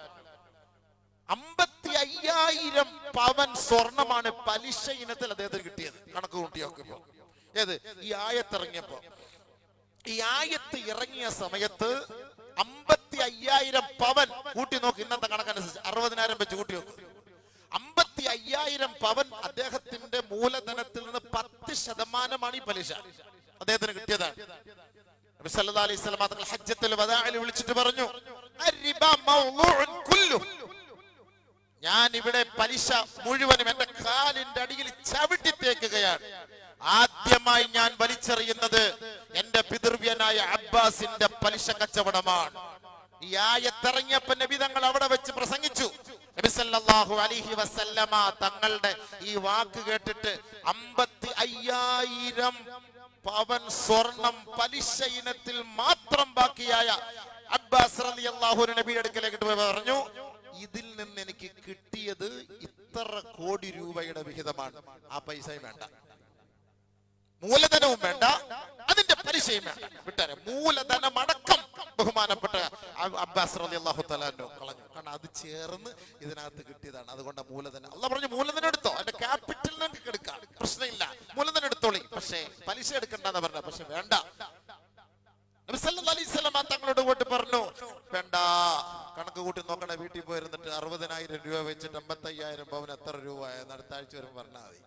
55,000 പവൻ സ്വർണമാണ് പലിശ ഇനത്തിൽ അദ്ദേഹത്തിന് കിട്ടിയത്. കണക്ക് കൂട്ടി നോക്കുമ്പോ ഏത് ഈ ആയത്തിറങ്ങിയപ്പോ, ഈ ആയത്ത് ഇറങ്ങിയ സമയത്ത് 55,000 പവൻ കൂട്ടി നോക്ക്. ഇന്നത്തെ കണക്കനുസരിച്ച് 60,000 വെച്ച് കൂട്ടി നോക്ക്. 55,000 പവൻ അദ്ദേഹത്തിന്റെ മൂലധനത്തിൽ നിന്ന് 10% ഈ പലിശ അദ്ദേഹത്തിന് കിട്ടിയതാണ്. നബി സല്ലല്ലാഹു അലൈഹി വസല്ലം തങ്ങൾ ഹജ്ജത്തുൽ വദാഇൽ വിളിച്ചിട്ട് പറഞ്ഞു, അർരിബ മൗളൂഉൻ കുല്ലു. ഞാൻ ഇവിടെ പലിശ മുഴുവനും എന്റെ കാലിന്റെ അടിയിൽ ചവിട്ടി തേക്കുകയാണ്. ആദ്യമായി ഞാൻ വലിച്ചെറിയുന്നത് എന്റെ പിതൃവ്യനായ അബ്ബാസിന്റെ പലിശ കച്ചവടമാണ്. ഈ ആയത്തിറങ്ങിയപ്പോൾ നബി തങ്ങൾ അവിടെ വെച്ച് പ്രസംഗിച്ചു. നബി സല്ലല്ലാഹു അലൈഹി വസല്ലമ തങ്ങളുടെ ഈ വാക്ക് കേട്ടിട്ട് 55,000 പവൻ സ്വർണം പലിശ ഇനത്തിൽ മാത്രം ബാക്കിയായ അബ്ബാസ് റളിയല്ലാഹു അൻഹു നബിയുടെ അടുക്കലേക്ക് പറഞ്ഞു, ഇതിൽ നിന്ന് എനിക്ക് കിട്ടിയത് ഇത്ര കോടി രൂപയുടെ വിഹിതമാണ്. ആ പൈസയും വേണ്ട, മൂലധനവും വേണ്ട, അതിന്റെ പലിശയും വേണ്ട, വിട്ടാരെ മൂലധനം അടക്കം ബഹുമാനപ്പെട്ട അബ്ബാസ് റളിയല്ലാഹു തആല കളഞ്ഞു. കാരണം അത് ചേർന്ന് ഇതിനകത്ത് കിട്ടിയതാണ്. അതുകൊണ്ട് മൂലധനം അല്ലാഹ് പറഞ്ഞു, മൂലധനം എടുത്തോ, എന്റെ ക്യാപിറ്റൽ നിങ്ങൾക്ക് എടുക്കാം, പ്രശ്നമില്ല, മൂലധനം എടുത്തോളി, പക്ഷേ പലിശ എടുക്കണ്ടെന്ന് പറഞ്ഞ. പക്ഷെ വേണ്ട. നബി സല്ലല്ലാഹു അലൈഹി വസല്ലം തങ്ങളോട് പോയിട്ട് പറഞ്ഞു, വേണ്ട, കണക്ക് കൂട്ടി നോക്കണേ, വീട്ടിൽ പോയിരുന്നിട്ട് 60,000 രൂപ വെച്ച് വെച്ചിട്ട് 55,000 പവൻ എത്ര രൂപയെന്ന് അടുത്ത ആഴ്ച വരും പറഞ്ഞാൽ മതി.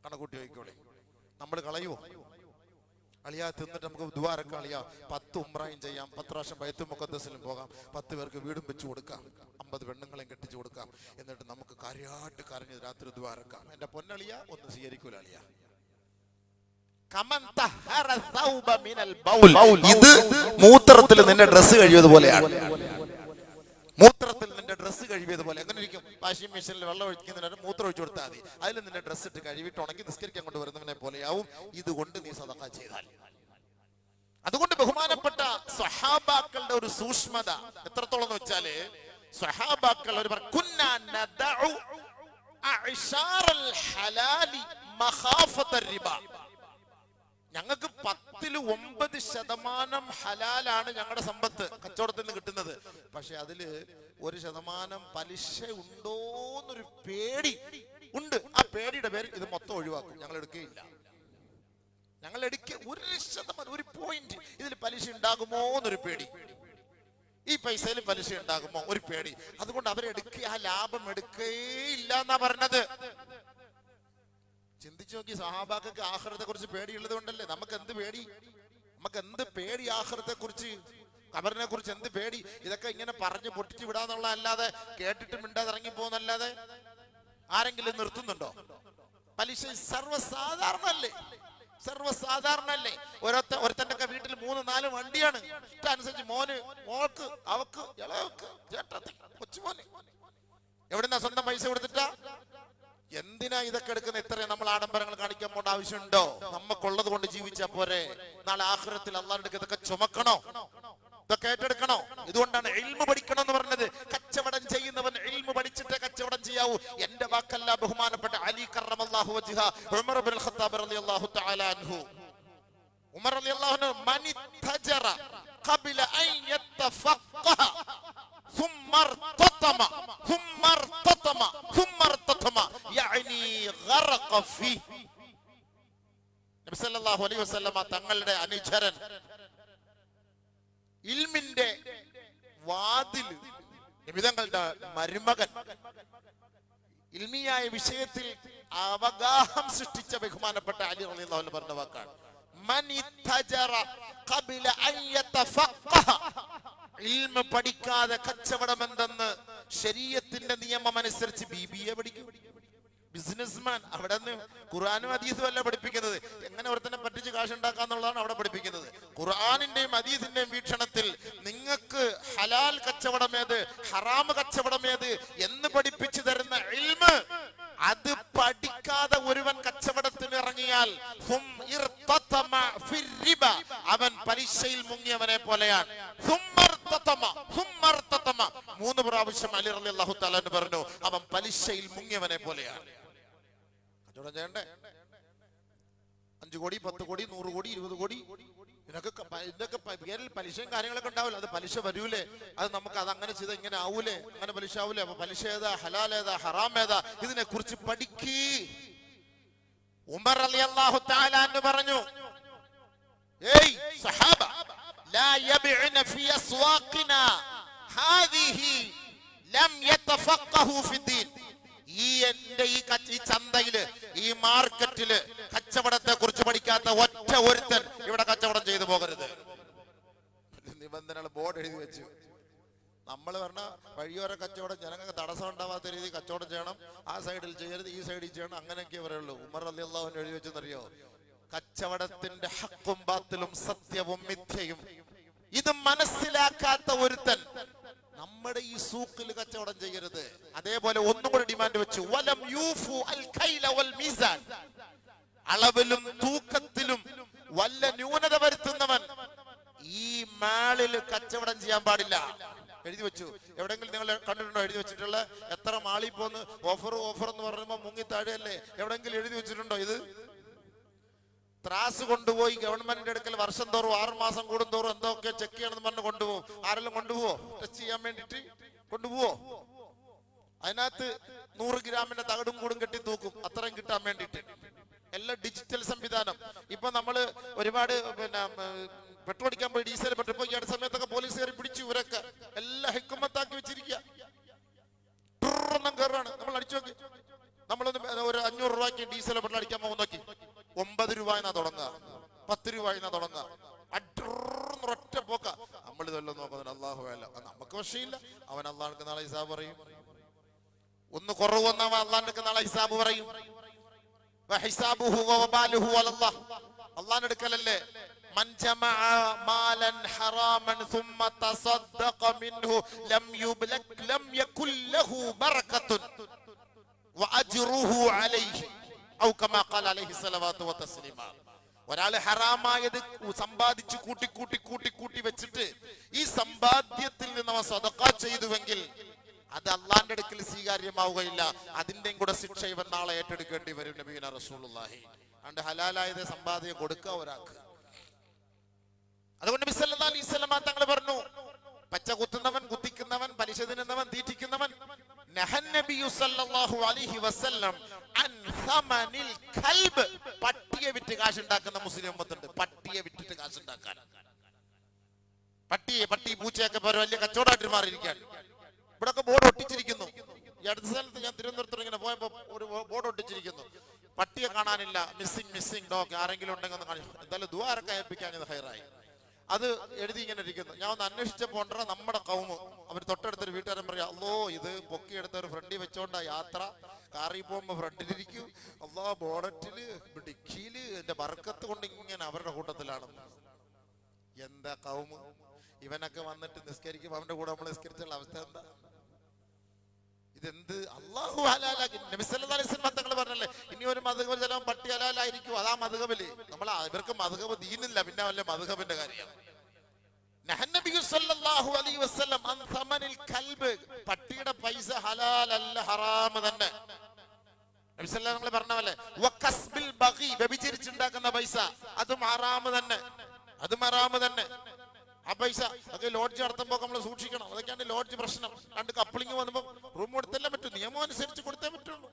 കണക്കൂട്ടി വയ്ക്കോളെ. നമ്മൾ കളയുമോ? അളിയാ തിന്നിട്ട് നമുക്ക് ദുആറൊക്കെ അളിയാ 10 ഉംറയും ചെയ്യാം, 10 പ്രാവശ്യം ബൈത്തുൽ മുഖദ്ദസിലും പോകാം, 10 പേർക്ക് വീടും വെച്ചു കൊടുക്കാം, 50 പെണ്ണുങ്ങളെയും കെട്ടിച്ചു കൊടുക്കാം, എന്നിട്ട് നമുക്ക് കാര്യമായിട്ട് കരഞ്ഞ് രാത്രി ദുആറക്കാം. എന്റെ പൊന്നളിയ ഒന്നും സ്വീകരിക്കൂല അളിയ. ഇത് മൂത്രത്തിൽ നിന്റെ ഡ്രസ്സ് കഴിയതുപോലെയാണ്. മൂത്രത്തിൽ നിന്റെ ഡ്രസ്സ് കഴിയതുപോലെ എങ്ങനെ ഇരിക്കും? വാഷിംഗ് മെഷീനിൽ വെള്ളം ഒഴിക്കുന്നതിന് മൂത്രം ഒഴിച്ചു കൊടുത്താൽ മതി. അതിൽ നിന്റെ ഡ്രസ്സ് ഇട്ട് കഴിവിട്ട് ഉണക്കി നിസ്കരിക്കാൻ കൊണ്ട് വരുന്നവനെ പോലെയാവും ഇതുകൊണ്ട് നീ സദഖ ചെയ്താൽ. അതുകൊണ്ട് ബഹുമാനപ്പെട്ട സ്വഹാബാക്കളുടെ ഒരു സൂക്ഷ്മത എത്രത്തോളം എന്ന് വെച്ചാല്, സ്വഹാബാക്കൾ ഒരു ഞങ്ങൾക്ക് 10-9% ഹലാലാണ് ഞങ്ങളുടെ സമ്പത്ത് കച്ചവടത്തിൽ നിന്ന് കിട്ടുന്നത്. പക്ഷെ അതില് 1% പലിശ ഉണ്ടോന്നൊരു പേടി ഉണ്ട്. ആ പേടിയുടെ പേരിൽ ഇത് മൊത്തം ഒഴിവാക്കും. ഞങ്ങൾ എടുക്കുകയില്ല. ഞങ്ങൾ 1% 1 പോയിന്റ് ഇതിൽ പലിശ ഉണ്ടാകുമോ എന്നൊരു പേടി, ഈ പൈസയിൽ പലിശ ഉണ്ടാകുമോ ഒരു പേടി. അതുകൊണ്ട് അവരെടുക്കുക, ആ ലാഭം എടുക്കുകയില്ല എന്നാ പറഞ്ഞത്. ചിന്തിച്ചു നോക്കി, സഹാബാക്കൾക്ക് ആഖിറത്തെ കുറിച്ച് പേടിയുള്ളത് കൊണ്ടല്ലേ. നമുക്ക് എന്ത് പേടി? നമുക്ക് എന്ത് പേടി ആഖിറത്തെ കുറിച്ച്, ഖബറിനെ കുറിച്ച് എന്ത് പേടി? ഇതൊക്കെ ഇങ്ങനെ പറഞ്ഞു പൊട്ടിച്ചു വിടാന്നുള്ള അല്ലാതെ, കേട്ടിട്ട് മിണ്ടാതെ ഇറങ്ങി പോകുന്നല്ലാതെ ആരെങ്കിലും നിർത്തുന്നുണ്ടോ? പലിശ സർവ്വസാധാരണല്ലേ, സർവ്വസാധാരണല്ലേ. ഒരുത്തന്റെ ഒക്കെ വീട്ടിൽ 3-4 വണ്ടിയാണ്. ഇഷ്ടനുസരിച്ച് മോന്, മോൾക്ക്, അവക്ക്, ഇളവക്ക്, ചേട്ടത്തി, കൊച്ചുമോന് എവിടുന്നാ സ്വന്തം പൈസ കൊടുത്തിട്ടാ? എന്തിനാ ഇതൊക്കെ എടുക്കുന്ന? ഇത്രയും നമ്മൾ ആഡംബരങ്ങൾ കാണിക്കാൻ പോണ്ട ആവശ്യമുണ്ടോ? നമുക്കുള്ളത് കൊണ്ട് ജീവിച്ചാ പോരെ? നാളെ ആഖിറത്തിൽ അല്ലാഹുവിന്റെ അടുക്കൽ ഇതൊക്കെ ചുമക്കണോ? ഇതൊക്കെ ഏറ്റെടുക്കണോ? ഇതുകൊണ്ടാണ് ഇൽമു പഠിക്കണം എന്ന് പറഞ്ഞത്. കച്ചവടം ചെയ്യുന്നവൻ ഇൽമു പഠിച്ചിട്ടേ കച്ചവടം ചെയ്യാവൂ. എന്റെ വാക്കല്ല, ബഹുമാനപ്പെട്ട അലി കറമല്ലാഹു വജ്ഹ ഉമർ ഇബ്നുൽ ഖത്താബ് റളിയല്ലാഹു തആല അൻഹു, ഉമർ റളിയല്ലാഹു അൻഹു മനി തജറ ഖബല അൻ യതഫഖഹ ثم ارتطم ثم ارتطم ثم ارتطم يعني غرق فيه. നബി സല്ലല്ലാഹു അലൈഹി വസല്ലമ തങ്ങളുടെ അനുചരൻ ഇൽമിന്റെ വാതിൽ, നിബിതങ്ങളുടെ മരുമകൻ, ഇൽമിയായ വിഷയത്തിൽ അവഗാഹം സൃഷ്ടിച്ച ബഹുമാനപ്പെട്ട അലി റളിയല്ലാഹു അൻഹു പറഞ്ഞ വാക്കാണ് മനി തജറ ഖബല അൻ യതഫഖഹ. ഇൽമ പഠിക്കാതെ കച്ചവടം എന്തെന്ന് ശരീഅത്തിന്റെ നിയമം അനുസരിച്ച് BBA പഠിക്കും. ബിസിനസ്മാൻ. അവിടെ നിന്ന് ഖുർആനും ഹദീസും അല്ല പഠിപ്പിക്കുന്നത്. എങ്ങനെ ഒരുത്തനെ പറ്റിച്ച് കാശുണ്ടാക്കാന്നുള്ളതാണ് അവിടെ പഠിപ്പിക്കുന്നത്. ഖുർആനിന്റെയും ഹദീസിന്റെയും വീക്ഷണത്തിൽ നിങ്ങൾക്ക് ഹലാൽ കച്ചവടം ഏത്, ഹറാം കച്ചവടം ഏത് എന്ന് പഠിപ്പിച്ചു തരുന്ന ഇൽമ്, അത് പഠിക്കാതെ ഒരുവൻ കച്ചവടത്തിന് ഇറങ്ങിയാൽ അവൻ പലിശയിൽ മുങ്ങിയവനെ പോലെയാണ്. 3 പ്രാവശ്യം അലി റളിയല്ലാഹു തആല പറഞ്ഞു അവൻ പലിശയിൽ മുങ്ങിയവനെ പോലെയാണ്. കച്ചവടം ചെയ്യണ്ടേ? 5 കോടി 10 കോടി 100 കോടി 20 കോടി ഇതിനൊക്കെ പേരിൽ പലിശയും കാര്യങ്ങളൊക്കെ ഉണ്ടാവില്ല. അത് പലിശ വരൂലേ? അത് നമുക്ക് അത് അങ്ങനെ ചെയ്താൽ ഇങ്ങനെ ആവൂലേ? അങ്ങനെ പലിശ ആവൂലേ? അപ്പൊ പലിശ ഏതാ, ഹലാൽ ഏതാ, ഹറാം ഏതാ, ഇതിനെ കുറിച്ച് പഠിക്കേ. ഉമർ റളിയല്ലാഹു തആല അൻഹു പറഞ്ഞു, ഏയ് സഹാബ ലാ യബിഉന ഫി അസ്വാഖിനാ ഹാദിഹി ലം യതഫഖഹു ഫിദ്ദീൻ. ഈ ചന്തയില്, ഈ മാർക്കറ്റില് കച്ചവടത്തെ കുറിച്ച് പഠിക്കാത്ത ഒറ്റ ഒരുത്തൻ ഇവിടെ കച്ചവടം ചെയ്തു പോകരുത്. നിബന്ധനകൾ ബോർഡ് എഴുതി വെച്ചു. നമ്മൾ പറഞ്ഞ വഴിയോര കച്ചവടം ജനങ്ങൾക്ക് തടസ്സം ഉണ്ടാവാത്ത രീതിയിൽ കച്ചവടം ചെയ്യണം. ആ സൈഡിൽ ചെയ്യരുത്, ഈ സൈഡിൽ ചെയ്യണം, അങ്ങനെയൊക്കെ പറയുള്ളൂ. ഉമർ റളിയല്ലാഹു അൻഹു എഴുതി വെച്ചെന്നറിയോ? കച്ചവടത്തിന്റെ ഹക്കും ബാത്തിലും സത്യവും മിഥ്യയും ഇത് മനസ്സിലാക്കാത്ത ഒരുത്തൻ നമ്മുടെ ഈ സൂക്കിൽ കച്ചവടം ചെയ്യരുത്. അതേപോലെ ഒന്നും കൂടി ഡിമാൻഡ് വെച്ചു, വലം യൂഫു അൽ കൈല വൽ മീസാൻ. അളവിലും തൂക്കത്തിലും വല്ല ന്യൂനത വരുത്തുന്നവൻ ഈ മാളിൽ കച്ചവടം ചെയ്യാൻ പാടില്ല. എഴുതി വെച്ചു. എവിടെയെങ്കിലും നിങ്ങൾ കണ്ടിട്ടുണ്ടോ എഴുതി വെച്ചിട്ടുള്ള? എത്ര മാളിൽ പോന്ന് ഓഫർ എന്ന് പറയുമ്പോൾ മുങ്ങി താഴെയല്ലേ? എവിടെയെങ്കിലും എഴുതി വെച്ചിട്ടുണ്ടോ? ഇത് ത്രാസ് കൊണ്ടുപോയി ഗവൺമെന്റിന്റെ അടുക്കൽ വർഷം തോറും 6 മാസം കൂടുന്തോറും എന്തൊക്കെ ചെക്ക് ചെയ്യണമെന്ന് പറഞ്ഞ് കൊണ്ടുപോകും. ആരെല്ലാം കൊണ്ടുപോവോ? ടെസ്റ്റ് ചെയ്യാൻ വേണ്ടിട്ട് കൊണ്ടുപോവോ? അതിനകത്ത് 100 ഗ്രാമിന്റെ തകടും കൂടും കെട്ടി തൂക്കും, അത്രയും കിട്ടാൻ വേണ്ടിട്ട്. എല്ലാം ഡിജിറ്റൽ സംവിധാനം. ഇപ്പൊ നമ്മള് ഒരുപാട് പെട്രോൾ അടിക്കാൻ പോയി ഡീസൽ പെട്രോൾ ഈ അടുത്ത സമയത്തൊക്കെ പോലീസുകാർ പിടിച്ചു. ഇവരൊക്കെ എല്ലാം ഹിക്കുമത്താക്കി വെച്ചിരിക്കുക. 500 രൂപയ്ക്ക് ഡീസൽ പെട്രോൾ അടിക്കാൻ പോകുന്ന നോക്കി 9 രൂപ എന്നാ തുടങ്ങുക, 10 രൂപ എന്നാ തുടങ്ങുക. ഒറ്റ പോക്ക. നമ്മൾ ഇതെല്ലാം നോക്കുന്നത് അള്ളാഹു അല്ല, നമുക്ക് വിഷയമില്ല. അവൻ അള്ളാഹ്ക്ക് നാളെ ഹിസാബ് പറയും. ഒന്ന് കുറവ് വന്നവൻ അള്ളാഹ്ക്ക് നാളെ ഹിസാബ് പറയും. അള്ളാഹ് എടുക്കലല്ലേ من جمع مالا حراما ثم تصدق منه لم يكن له بركة وأجره عليه أو كما قال عليه الصلاة والتسليم. ഒരാള് ഹറാമായത് സമ്പാദിച്ച് കൂട്ടി കൂട്ടി കൂട്ടി കൂട്ടി വെച്ചിട്ട് ഈ സമ്പാദ്യത്തിൽ നിന്ന് അവൻ സദഖ ചെയ്തുവെങ്കിൽ അത് അള്ളാന്റെ അടുക്കൽ സ്വീകാര്യമാവുകയില്ല. അതിന്റെയും കൂടെ ശിക്ഷ ഇവൻ നാളെ ഏറ്റെടുക്കേണ്ടി വരും. നബിയുന റസൂലുള്ളാഹി. അതുകൊണ്ട് ഹലാലായത് സമ്പാദ്യം കൊടുക്കുക ഒരാൾക്ക്. അതുകൊണ്ട് നബി സല്ലല്ലാഹു അലൈഹി വസല്ലം തങ്ങൾ പറഞ്ഞു, പച്ച കുത്തുന്നവൻ, കുത്തിക്കുന്നവൻ, പലിശ തിന്നുന്നവൻ, തീറ്റിക്കുന്നവൻ, നഹൻ നബിയു സല്ലല്ലാഹു അലൈഹി വസല്ലം അൻ സമനിൽ കൽബ്. പട്ടിയെ വിറ്റ് കാശുണ്ടാക്കുന്ന മുസ്ലിം ഉമ്മത്തുണ്ട്. പട്ടിയെ വിറ്റിട്ട് കാശുണ്ടാക്കാൻ. പട്ടി പൂച്ചയൊക്കെ പോലെ വലിയ കച്ചവടമായിട്ട് മാറിയിരിക്കാൻ. ഇവിടെ ഒക്കെ ബോർഡ് ഒട്ടിച്ചിരിക്കുന്നു. ഈ അടുത്ത സ്ഥലത്ത് ഞാൻ തിരുവനന്തപുരത്ത് ഇങ്ങനെ പോയപ്പോ ഒരു ബോർഡ് ഒട്ടിച്ചിരിക്കുന്നു, പട്ടിയെ കാണാനില്ല, മിസ്സിംഗ് ഡോഗ്. ആരെങ്കിലും ഉണ്ടെങ്കിൽ ഒന്ന് കാണിച്ചു. എന്തായാലും ദുആറൊക്കെ ഏൽപ്പിക്കാൻ ഹൈറായി. അത് എഴുതി ഇങ്ങനെ ഇരിക്കുന്നു. ഞാൻ ഒന്ന് അന്വേഷിച്ചപ്പോൾ നമ്മുടെ കൗമ്, അവർ തൊട്ടടുത്തൊരു വീട്ടുകാരൻ പറയാ, അല്ലോ ഇത് പൊക്കിയെടുത്ത ഒരു ഫ്രണ്ടിൽ വെച്ചോണ്ടാ യാത്ര. കാറിൽ പോകുമ്പോ ഫ്രണ്ടിലിരിക്കും, അല്ലോ ബോണറ്റില് ഡിക്കിയില്. എന്റെ ബർക്കത്ത് കൊണ്ട് ഇങ്ങനെ അവരുടെ കൂട്ടത്തിലാണ്. എന്താ കൗമ്! ഇവനൊക്കെ വന്നിട്ട് നിസ്കരിക്കും, അവന്റെ കൂടെ നമ്മൾ നിസ്കരിച്ചുള്ള അവസ്ഥ എന്താ? ഇതെന്ത് അള്ളാഹു ഹലാലാക്കി. നബി സല്ലല്ലാഹു അലൈഹി വസല്ലം തങ്ങൾ പറഞ്ഞല്ലേ, ഇനി ഒരു മദ്ഹബ് ചിലപ്പോൾ പട്ടി ഹലാലായിരിക്കും. അതാ മദ്ഹബില്. നമ്മൾ ഇവർക്ക് മദ്ഹബ് ദീനില്ല, പിന്നെ വല്ല മദ്ഹബിന്റെ കാര്യം. നഹൻ നബി സല്ലല്ലാഹു അലൈഹി വസല്ലം അൻ സമനിൽ കൽബ്. പട്ടിയുടെ പൈസ ഹലാലല്ല, ഹറാം തന്നെ. നബി സല്ലല്ലാഹു അലൈഹി വസല്ലം പറഞ്ഞവല്ലേ, വകസ്ബിൽ ബഗി, വ്യഭിചരിച്ചുണ്ടാക്കുന്ന പൈസ അതും ഹറാം തന്നെ, അതും ഹറാം തന്നെ. ആ പൈസ ഒക്കെ ലോഡ്ജ് നടത്തുമ്പോ നമ്മൾ സൂക്ഷിക്കണം. അതൊക്കെയാണ് ലോഡ്ജ് പ്രശ്നം. 2 കപ്പിളിങ് വന്നപ്പോ റൂം കൊടുത്തല്ലേ പറ്റൂ, നിയമം അനുസരിച്ച് കൊടുത്തേ പറ്റുള്ളൂ.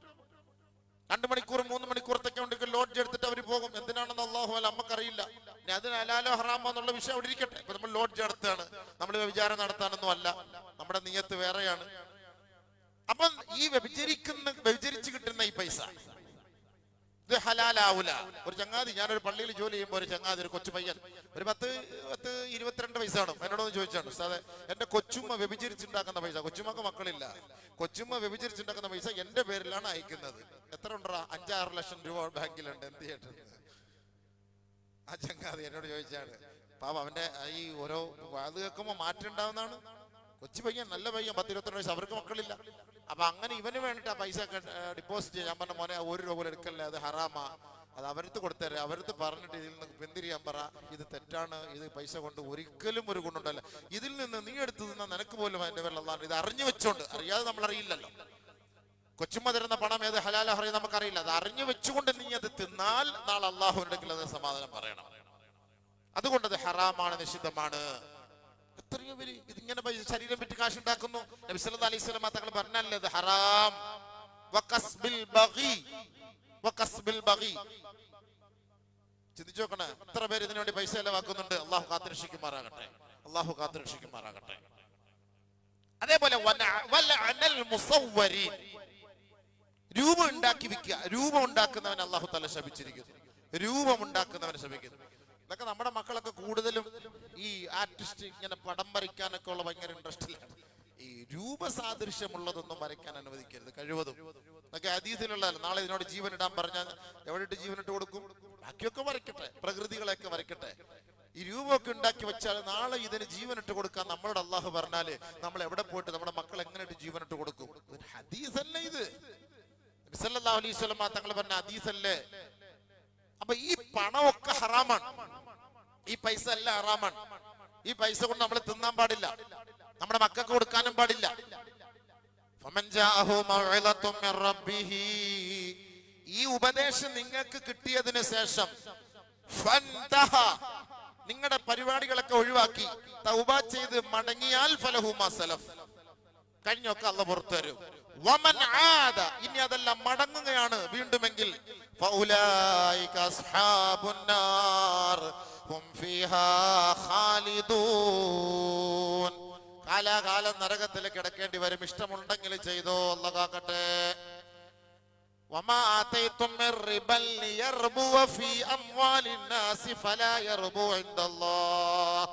2 മണിക്കൂർ 3 മണിക്കൂറത്തൊക്കെ ഉണ്ടെങ്കിൽ ലോഡ്ജ് എടുത്തിട്ട് അവർ പോകും. എന്തിനാണെന്ന് അല്ലാഹു അല്ല, നമുക്കറിയില്ല. ഇനി അതിന് ഹലാലോ ഹറാമോ എന്നുള്ള വിഷയം അവിടെ ഇരിക്കട്ടെ. ഇപ്പൊ നമ്മൾ ലോഡ്ജ് നടത്തുകയാണ്, നമ്മൾ വിചാരം നടത്താനൊന്നും അല്ല, നമ്മുടെ നിയത്ത് വേറെയാണ്. അപ്പം ഈ വ്യഭിചരിച്ച് കിട്ടുന്ന ഈ പൈസ ഇത് ഹലാലാവൂല. ഒരു ചങ്ങാതി, ഞാനൊരു പള്ളിയിൽ ജോലി ചെയ്യുമ്പോൾ ഒരു ചങ്ങാതി, ഒരു കൊച്ചു പയ്യൻ, ഒരു 10-22 വയസ്സാണ്, എന്നോടൊന്ന് ചോദിച്ചാണ്, ഉസ്താദേ എന്റെ കൊച്ചുമ്മ വ്യഭിചരിച്ചുണ്ടാക്കുന്ന പൈസ, കൊച്ചുമ്മക്ക് മക്കളില്ല, കൊച്ചുമ്മ വ്യഭിചരിച്ചുണ്ടാക്കുന്ന പൈസ എന്റെ പേരിലാണ് അയക്കുന്നത്. എത്ര ഉണ്ടാ? 5-6 ലക്ഷം രൂപ ബാങ്കിലുണ്ട്, എന്ത് ചെയ്യട്ടെ? ആ ചങ്ങാതി എന്നോട് ചോദിച്ചാണ്. പാവം, അവന്റെ ഈ ഓരോ വാത് കേൾക്കുമ്പോ മാറ്റം ഉണ്ടാവുന്നതാണ്. കൊച്ചു പയ്യൻ, നല്ല പയ്യൻ, 10-22 വയസ്സ്, അവർക്ക് മക്കളില്ല. അപ്പൊ അങ്ങനെ ഇവന് വേണ്ടിട്ട് ആ പൈസ ഡിപ്പോസിറ്റ് ചെയ്യാൻ. ഞാൻ പറഞ്ഞ മോനെ 1 രൂപ പോലും എടുക്കല്ലേ, അത് ഹറാമാ, അത് അവരടുത്ത് കൊടുത്തരാ, അവരടുത്ത് പറഞ്ഞിട്ട് ഇതിൽ നിന്ന് പിന്തിരിയാൻ പറ, ഇത് തെറ്റാണ്, ഇത് പൈസ കൊണ്ട് ഒരിക്കലും ഒരു ഗുണമുണ്ടല്ല, ഇതിൽ നിന്ന് നീ എടുത്തു നിന്നാൽ നിനക്ക് പോലും അതിന്റെ പേരിൽ അല്ലാണ്ട്. ഇത് അറിഞ്ഞു വെച്ചോണ്ട്, അറിയാതെ നമ്മൾ അറിയില്ലല്ലോ. കൊച്ചുമ്മ തരുന്ന പണം ഏത് ഹലാൽ ഹറാം നമുക്കറിയില്ല. അത് അറിഞ്ഞു വെച്ചുകൊണ്ട് നീ അത് തിന്നാൽ നാളെ അള്ളാഹുവിന്റെ അത് സമാധാനം പറയണം. അതുകൊണ്ട് അത് ഹറാമാണ്, നിഷിദ്ധമാണ്. എത്രയോ പേര് ഇതിങ്ങനെ ശരീരം വിറ്റ് കാശുണ്ടാക്കുന്നു. നബി സല്ലല്ലാഹു അലൈഹി വസല്ലം തങ്ങൾ പറഞ്ഞല്ലേ, അത് ഹറാം. വകസ്ബിൽ ബഗി. ചിന്തിച്ചു നോക്കണേ, എത്ര പേര് ഇതിനു വേണ്ടി പൈസ ചെലവാക്കുന്നുണ്ട്. അള്ളാഹു കാത്തുരക്ഷിക്കുമാറാകട്ടെ, അള്ളാഹു കാത്തുരക്ഷിക്കുമാറാകട്ടെ. അതേപോലെ രൂപം ഉണ്ടാക്കി വിൽക്കുക. രൂപം ഉണ്ടാക്കുന്നവൻ അള്ളാഹു തആല ശപിച്ചിരിക്കുന്നു. രൂപം ഉണ്ടാക്കുന്നവനെ ശപിക്കുന്നു. ഇതൊക്കെ നമ്മുടെ മക്കളൊക്കെ കൂടുതലും ഈ ആർട്ടിസ്റ്റ് ഇങ്ങനെ പടം വരയ്ക്കാനൊക്കെ ഉള്ള ഭയങ്കര ഇൻട്രസ്റ്റിലാണ്. ഈ രൂപസാദൃശ്യമുള്ളതൊന്നും വരയ്ക്കാൻ അനുവദിക്കരുത് കഴിവതും. അതൊക്കെ ഹദീസിലുള്ളതല്ല. നാളെ ഇതിനോട് ജീവൻ ഇടാൻ പറഞ്ഞാൽ എവിടെയിട്ട് ജീവനിട്ട് കൊടുക്കും? ബാക്കിയൊക്കെ വരയ്ക്കട്ടെ, പ്രകൃതികളെയൊക്കെ വരയ്ക്കട്ടെ. ഈ രൂപമൊക്കെ ഉണ്ടാക്കി വെച്ചാൽ നാളെ ഇതിന് ജീവനിട്ട് കൊടുക്കാൻ നമ്മളോട് അള്ളാഹു പറഞ്ഞാല് നമ്മൾ എവിടെ പോയിട്ട് നമ്മുടെ മക്കൾ എങ്ങനെയിട്ട് ജീവനിട്ട് കൊടുക്കും? ഹദീസല്ലേ ഇത്? നബി സല്ലല്ലാഹു അലൈഹി വസല്ലം തങ്ങൾ പറഞ്ഞ ഹദീസല്ലേ? അപ്പൊ ഈ പണമൊക്കെ ഹറാമാണ്, ഈ പൈസ എല്ലാം ഹറാമാണ്. ഈ പൈസ കൊണ്ട് നമ്മൾ തിന്നാൻ പാടില്ല, നമ്മുടെ മക്കൾക്ക് കൊടുക്കാനും പാടില്ല. ഈ ഉപദേശം നിങ്ങൾക്ക് കിട്ടിയതിനു ശേഷം നിങ്ങളുടെ പരിപാടികളൊക്കെ ഒഴിവാക്കി തൗബ ചെയ്ത് മടങ്ങിയാൽ ഫലഹുമാ സലഫ്, കഴിഞ്ഞൊക്കെ അള്ളാഹു പുറത്തു തരും. വമൻ ആദ, ഇനി അതെല്ലാം മടങ്ങുകയാണ് വീണ്ടുമെങ്കിൽ ഫൗലൈക അസ്ഹാബുൻ നാർ ഹും ഫീഹാ ഖാലിദൂൻ, കാലാകാലം നരകത്തിൽ കിടക്കേണ്ടി വരും. ഇഷ്ടമുണ്ടെങ്കിൽ ചെയ്തോ, അല്ലാഹു കാക്കട്ടെ. വമാ ആതൈതും മിർ റിബൻ ലിയർബു ഫീ അംവാലിൻ നാസി ഫലാ യർബു ഇൻദല്ലാഹ്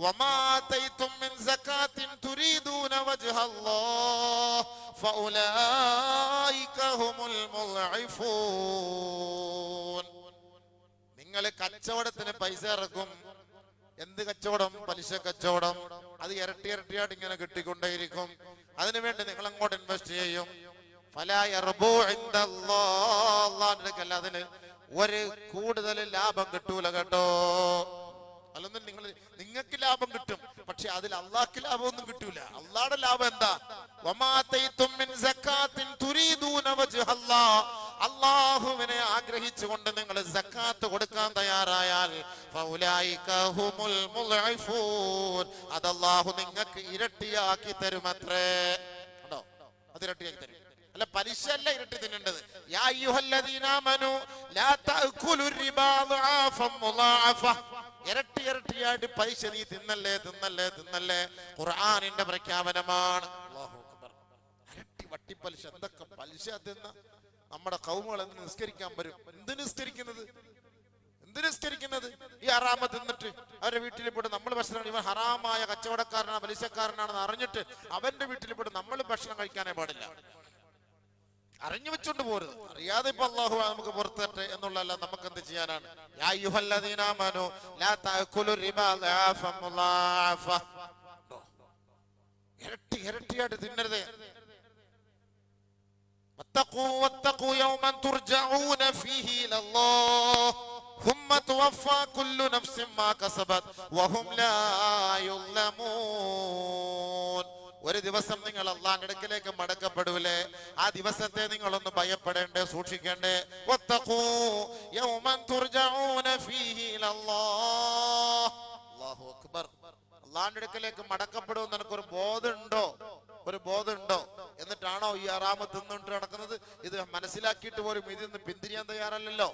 വമാ ആതൈതും മിൻ സകാത്തിൻ തുരീദൂന വജ്ഹല്ലാഹ് ഫഉലൈക ഹുമുൽ മുൾഇഫൂൻ. നിങ്ങൾ കച്ചവടത്തിന് പൈസ ഇറക്കും. എന്ത് കച്ചവടം? പലിശ കച്ചവടം. അത് ഇരട്ടി ഇരട്ടിയായിട്ട് ഇങ്ങനെ കിട്ടിക്കൊണ്ടേയിരിക്കും. അതിനുവേണ്ടി നിങ്ങൾ അങ്ങോട്ട് ഇൻവെസ്റ്റ് ചെയ്യും. അതിന് ഒരു കൂടുതൽ ലാഭം കിട്ടൂല കേട്ടോ. അല്ലൊന്നും നിങ്ങൾക്ക് ലാഭം കിട്ടും, പക്ഷെ അതിൽ അള്ളാഹ്ക്ക് ലാഭമൊന്നും കിട്ടൂല. അള്ളാഹുടെ ലാഭം എന്താ? അള്ളാഹുവിനെ ആഗ്രഹിച്ചുകൊണ്ട് നിങ്ങൾ സക്കാത്ത് കൊടുക്കാൻ തയ്യാറായാൽ അത് അള്ളാഹു നിങ്ങൾക്ക് ഇരട്ടിയാക്കി തരുമത്രേ. ഉണ്ടോ? അത് ഇരട്ടിയാക്കി തരും. അല്ല, പലിശ അല്ല ഇരട്ടി തിന്നേണ്ടത്. യാ അയ്യുഹല്ലദീന ആമനൂ ലാ തഅകുലുർ റിബാ ദുആഫൻ മുളാഅഫ. ഇരട്ടി ഇരട്ടിയായിട്ട് പലിശ നീ തിന്നല്ലേ തിന്നല്ലേ തിന്നല്ലേ. ഖുർആനിന്റെ പ്രഖ്യാപനമാണ്. അല്ലാഹു അക്ബർ. ഇരട്ടി വട്ടിപ്പലിശ. എന്തൊക്കെ പലിശ തിന്ന നമ്മുടെ കൗമുകൾ എന്ന് നിസ്കരിക്കാൻ വരും. എന്ത് നിസ്കരിക്കുന്നത്? എന്ത് നിസ്കരിക്കുന്നത്? ഈ ഹറാമ തിന്നിട്ട് അവരുടെ വീട്ടിൽ പോയിട്ട് നമ്മൾ ഭക്ഷണം, ഇവൻ ഹറാമായ കച്ചവടക്കാരനാണ് പലിശക്കാരനാണെന്ന് അറിഞ്ഞിട്ട് അവന്റെ വീട്ടിൽ പോയിട്ട് നമ്മൾ ഭക്ഷണം കഴിക്കാനേ പാടില്ല. അറിഞ്ഞു വെച്ചോണ്ട് പോരുത്. അറിയാതെ ഇപ്പൊ അള്ളാഹു നമുക്ക് പുറത്തട്ടെ എന്നുള്ളതല്ല. നമുക്ക് എന്ത് ചെയ്യാനാണ്? യാ അയ്യുഹല്ലദീന ആമനൂ ലാ തഅകുലു റിബാ ദഅഫൻ മുളാഅഫ. ഇരട്ടി ഇരട്ടിയായിട്ട് തിന്നരുത്. വത്തഖൂ യൗമൻ തുർജഊന ഫീഹി ഇലല്ലാഹ് ثم توفى كل نفس ما كسبت وهم لا يظلمون. ഒരു ദിവസം നിങ്ങൾ അള്ളാഹുവിന്റെ അടുക്കലേക്ക് മടക്കപ്പെടൂലേ? ആ ദിവസത്തെ നിങ്ങളൊന്ന് ഭയപ്പെടേണ്ടേ, സൂക്ഷിക്കേണ്ടേ. വത്തഖൂ യൗമൻ തുർജഊന ഫീഹി ഇലല്ലാഹ്. അല്ലാഹു അക്ബർ. അള്ളാഹുവിന്റെ അടുക്കലേക്ക് മടക്കപ്പെടുമെന്ന് നിനക്കൊരു ബോധമുണ്ടോ? ഒരു ബോധമുണ്ടോ? എന്നിട്ടാണോ ഈ ഹറാമ് തിന്നിട്ട് നടക്കുന്നത്? ഇത് മനസ്സിലാക്കിയിട്ട് പോലും ഇതിന്ന് പിന്തിരിയാൻ തയ്യാറല്ലല്ലോ.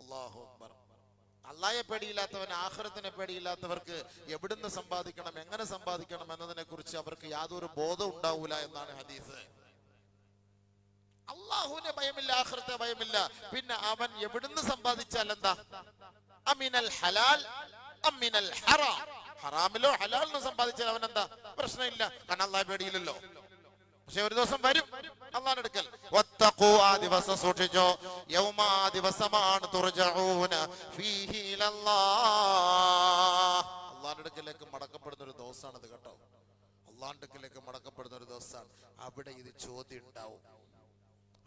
അല്ലാഹു അക്ബർ. അള്ളാഹയെ പേടിയില്ലാത്തവൻ, ആഖിറത്തിനെ പേടിയില്ലാത്തവർക്ക് എവിടുന്ന് സമ്പാദിക്കണം, എങ്ങനെ സമ്പാദിക്കണം എന്നതിനെ കുറിച്ച് അവർക്ക് യാതൊരു ബോധം ഉണ്ടാവൂല എന്നാണ് ഹദീസ്. അള്ളാഹുവിനെ ഭയമില്ല, ആഖിറത്തെ ഭയമില്ല. പിന്നെ അവൻ എവിടുന്ന് സമ്പാദിച്ചാൽ എന്താ? അമിനൽ ഹലാൽ അമിനൽ ഹറാം. ഹറാമിലോ ഹലാലിനോ സമ്പാദിച്ചാൽ അവൻ എന്താ? പ്രശ്നമില്ല, കാരണം അള്ളാഹെ പേടിയില്ലല്ലോ. പക്ഷെ ഒരു ദിവസം വരും അള്ളാഹുവിന്റെ അടുക്കൽ. വത്തഖൂ, ആ ദിവസം സൂക്ഷിച്ചോ. യൗമാ, ദിവസമാണ് തുർജഊന ഫീഹി ഇലല്ലാഹ്. അള്ളാഹുവിന്റെ അടുക്കലേക്ക് മടക്കപ്പെടുന്ന ഒരു ദിവസമാണത് കേട്ടോ. അള്ളാഹുവിന്റെ അടുക്കലേക്ക് മടക്കപ്പെടുന്ന ഒരു ദിവസമാണ്. അവിടെ ഇത് ചോദ്യം ഉണ്ടാവും.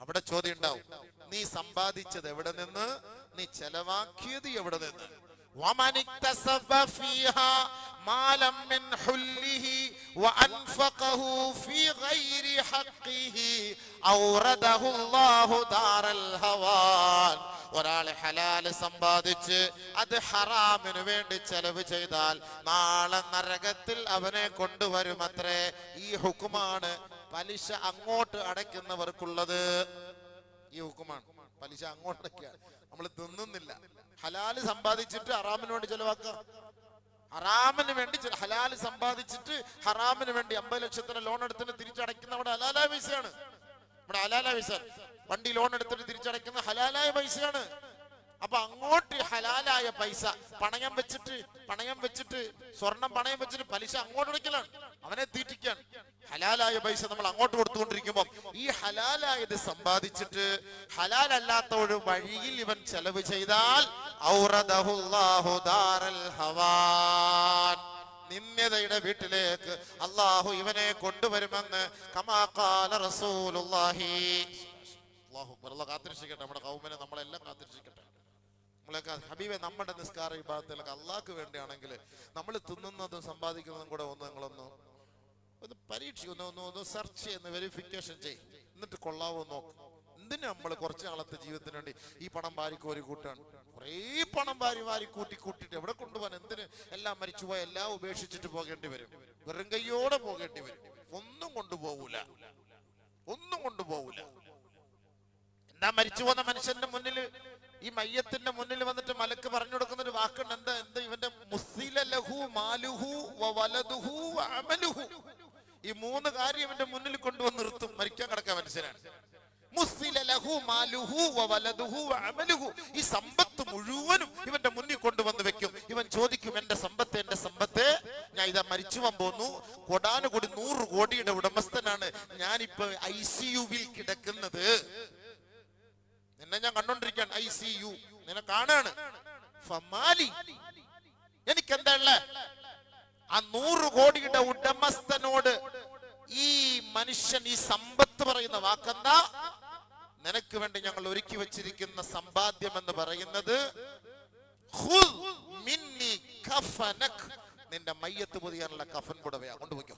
അവിടെ ചോദ്യം ഉണ്ടാവും. നീ സമ്പാദിച്ചത് എവിടെ നിന്ന്? നീ ചെലവാക്കിയത് എവിടെ നിന്ന്? ومن اكتسب فيها مالا من حله وأنفقه في غير حقه أورده الله دار الهوان. ഒരാൾ ഹലാൽ സമ്പാദിച്ച് അത് ഹറാമിന് വേണ്ടി ചെലവ് ചെയ്താൽ നാളെ നരകത്തിൽ അവനെ കൊണ്ടുവരുമത്രേ. ഈ ഹുക്കുമാണ് പലിശ അങ്ങോട്ട് അടയ്ക്കുന്നവർക്കുള്ളത്. ഈ ഹുക്കുമാണ്. പലിശ അങ്ങോട്ട് അടയ്ക്കുക. നമ്മൾ തിന്നുന്നില്ല. ഹലാല് സമ്പാദിച്ചിട്ട് ഹറാമിന് വേണ്ടി ചെലവാക്കുക. ഹറാമിന് വേണ്ടി ഹലാല് സമ്പാദിച്ചിട്ട് ഹറാമിന് വേണ്ടി 50 ലക്ഷത്തിന് ലോൺ എടുത്തിട്ട് തിരിച്ചടയ്ക്കുന്ന അവിടെ ഹലാലായ പൈസയാണ്. ഇവിടെ ഹലാലായ പൈസ. വണ്ടി ലോൺ എടുത്തിട്ട് തിരിച്ചടയ്ക്കുന്ന ഹലാലായ പൈസയാണ്. അപ്പൊ അങ്ങോട്ട് ഹലാലായ പൈസ പണയം വെച്ചിട്ട് സ്വർണം പണയം വെച്ചിട്ട് പലിശ അങ്ങോട്ട് അടയ്ക്കലാണ്. അവനെ തീറ്റിക്കാൻ ഹലാലായ പൈസ നമ്മൾ അങ്ങോട്ട് കൊടുത്തുകൊണ്ടിരിക്കുമ്പോൾ ഈ ഹലാലായത് സമ്പാദിച്ചിട്ട് ഹലാലല്ലാത്ത ഒരു വഴിയിൽ ഇവൻ ചെലവ് ചെയ്താൽ ഔറദഹുല്ലാഹു ദാറൽ ഹവാൻ. നിന്ദ്യതയുടെ വീട്ടിലേക്ക് അള്ളാഹു ഇവനെ കൊണ്ടുവരുമെന്ന് കമാ ഖാല റസൂലുള്ളാഹി. അല്ലാഹു അല്ലാഹു കാത്തിരക്ഷിക്കട്ടെ. നമ്മുടെ ഖൗമിനെ നമ്മളെല്ലാം കാത്തിരക്ഷിക്കട്ടെ. നമ്മളൊക്കെ ഹബീബെ, നമ്മുടെ നിസ്കാര ഇബാദത്തിലൊക്കെ അള്ളാഹ്ക്ക് വേണ്ടിയാണെങ്കിൽ നമ്മൾ തിന്നുന്നതും സമ്പാദിക്കുന്നതും കൂടെ നിങ്ങളൊന്ന് പരീക്ഷിക്കുന്നു, സെർച്ച് ചെയ്യുന്ന വെരിഫിക്കേഷൻ ചെയ്യും. എന്നിട്ട് കൊള്ളാവോ നോക്കും. എന്തിനാ നമ്മൾ കുറച്ച് കാലത്തെ ജീവിതത്തിന് വേണ്ടി ഈ പണം വാരിക്ക് ഒരു കൂട്ടാണ്? കുറേ പണം വാരി കൂട്ടിട്ട് എവിടെ കൊണ്ടുപോകാൻ? എന്തിന്? എല്ലാം മരിച്ചുപോയ എല്ലാം ഉപേക്ഷിച്ചിട്ട് പോകേണ്ടി വരും. വെറും കയ്യോടെ പോകേണ്ടി വരും. ഒന്നും കൊണ്ടുപോകൂല. എന്താ മരിച്ചു പോകുന്ന മനുഷ്യന്റെ മുന്നിൽ, ഈ മയ്യത്തിന്റെ മുന്നിൽ വന്നിട്ട് മലക്ക് പറഞ്ഞു കൊടുക്കുന്ന ഒരു വാക്കുണ്ട്. എന്താ ഇവന്റെ മുസ്ലില ലഹു മാലുഹു വവലദുഹു വഅമലുഹു. ഈ 3 കാര്യം ഇവന്റെ മുന്നിൽ കൊണ്ടുവന്ന് നിർത്തും. മരിക്കാൻ കിടക്കാൻ മനുഷ്യനാണ്. മുസ്സില ലഹു മാലുഹു വവലദുഹു വഅമലുഹു. ഈ സമ്പത്ത് മുഴുവനും ഇവന്റെ മുന്നിൽ കൊണ്ടുവന്ന് വെക്കും. ഇവൻ ചോദിക്കും, എന്റെ സമ്പത്തെ, ഞാൻ ഇതാ മരിച്ചു പോന്നു, കൊടാനുകൂടി 100 കോടിയുടെ ഉടമസ്ഥനാണ്, ഞാനിപ്പോ ICU-വിൽ കിടക്കുന്നത്, നിന്നെ ഞാൻ കണ്ടോണ്ടിരിക്കാൻ, ICU നിന്നെ കാണാണ്, ഫമാലി എനിക്കെന്താ ഉള്ളെ? ആ 100 കോടിയുടെ ഉടമസ്ഥനോട് ഈ മനുഷ്യൻ, ഈ സമ്പത്ത് പറയുന്ന വാക്കെന്താ? നിനക്ക് വേണ്ടി ഞങ്ങൾ ഒരുക്കി വെച്ചിരിക്കുന്ന സമ്പാദ്യം എന്ന് പറയുന്നത് ഖുദ് മിന്നി കഫനക്, നിന്റെ മയ്യത്ത് പൊതിയാനുള്ള കഫൻ പുടവയാ, കൊണ്ടുപോയിക്കോ.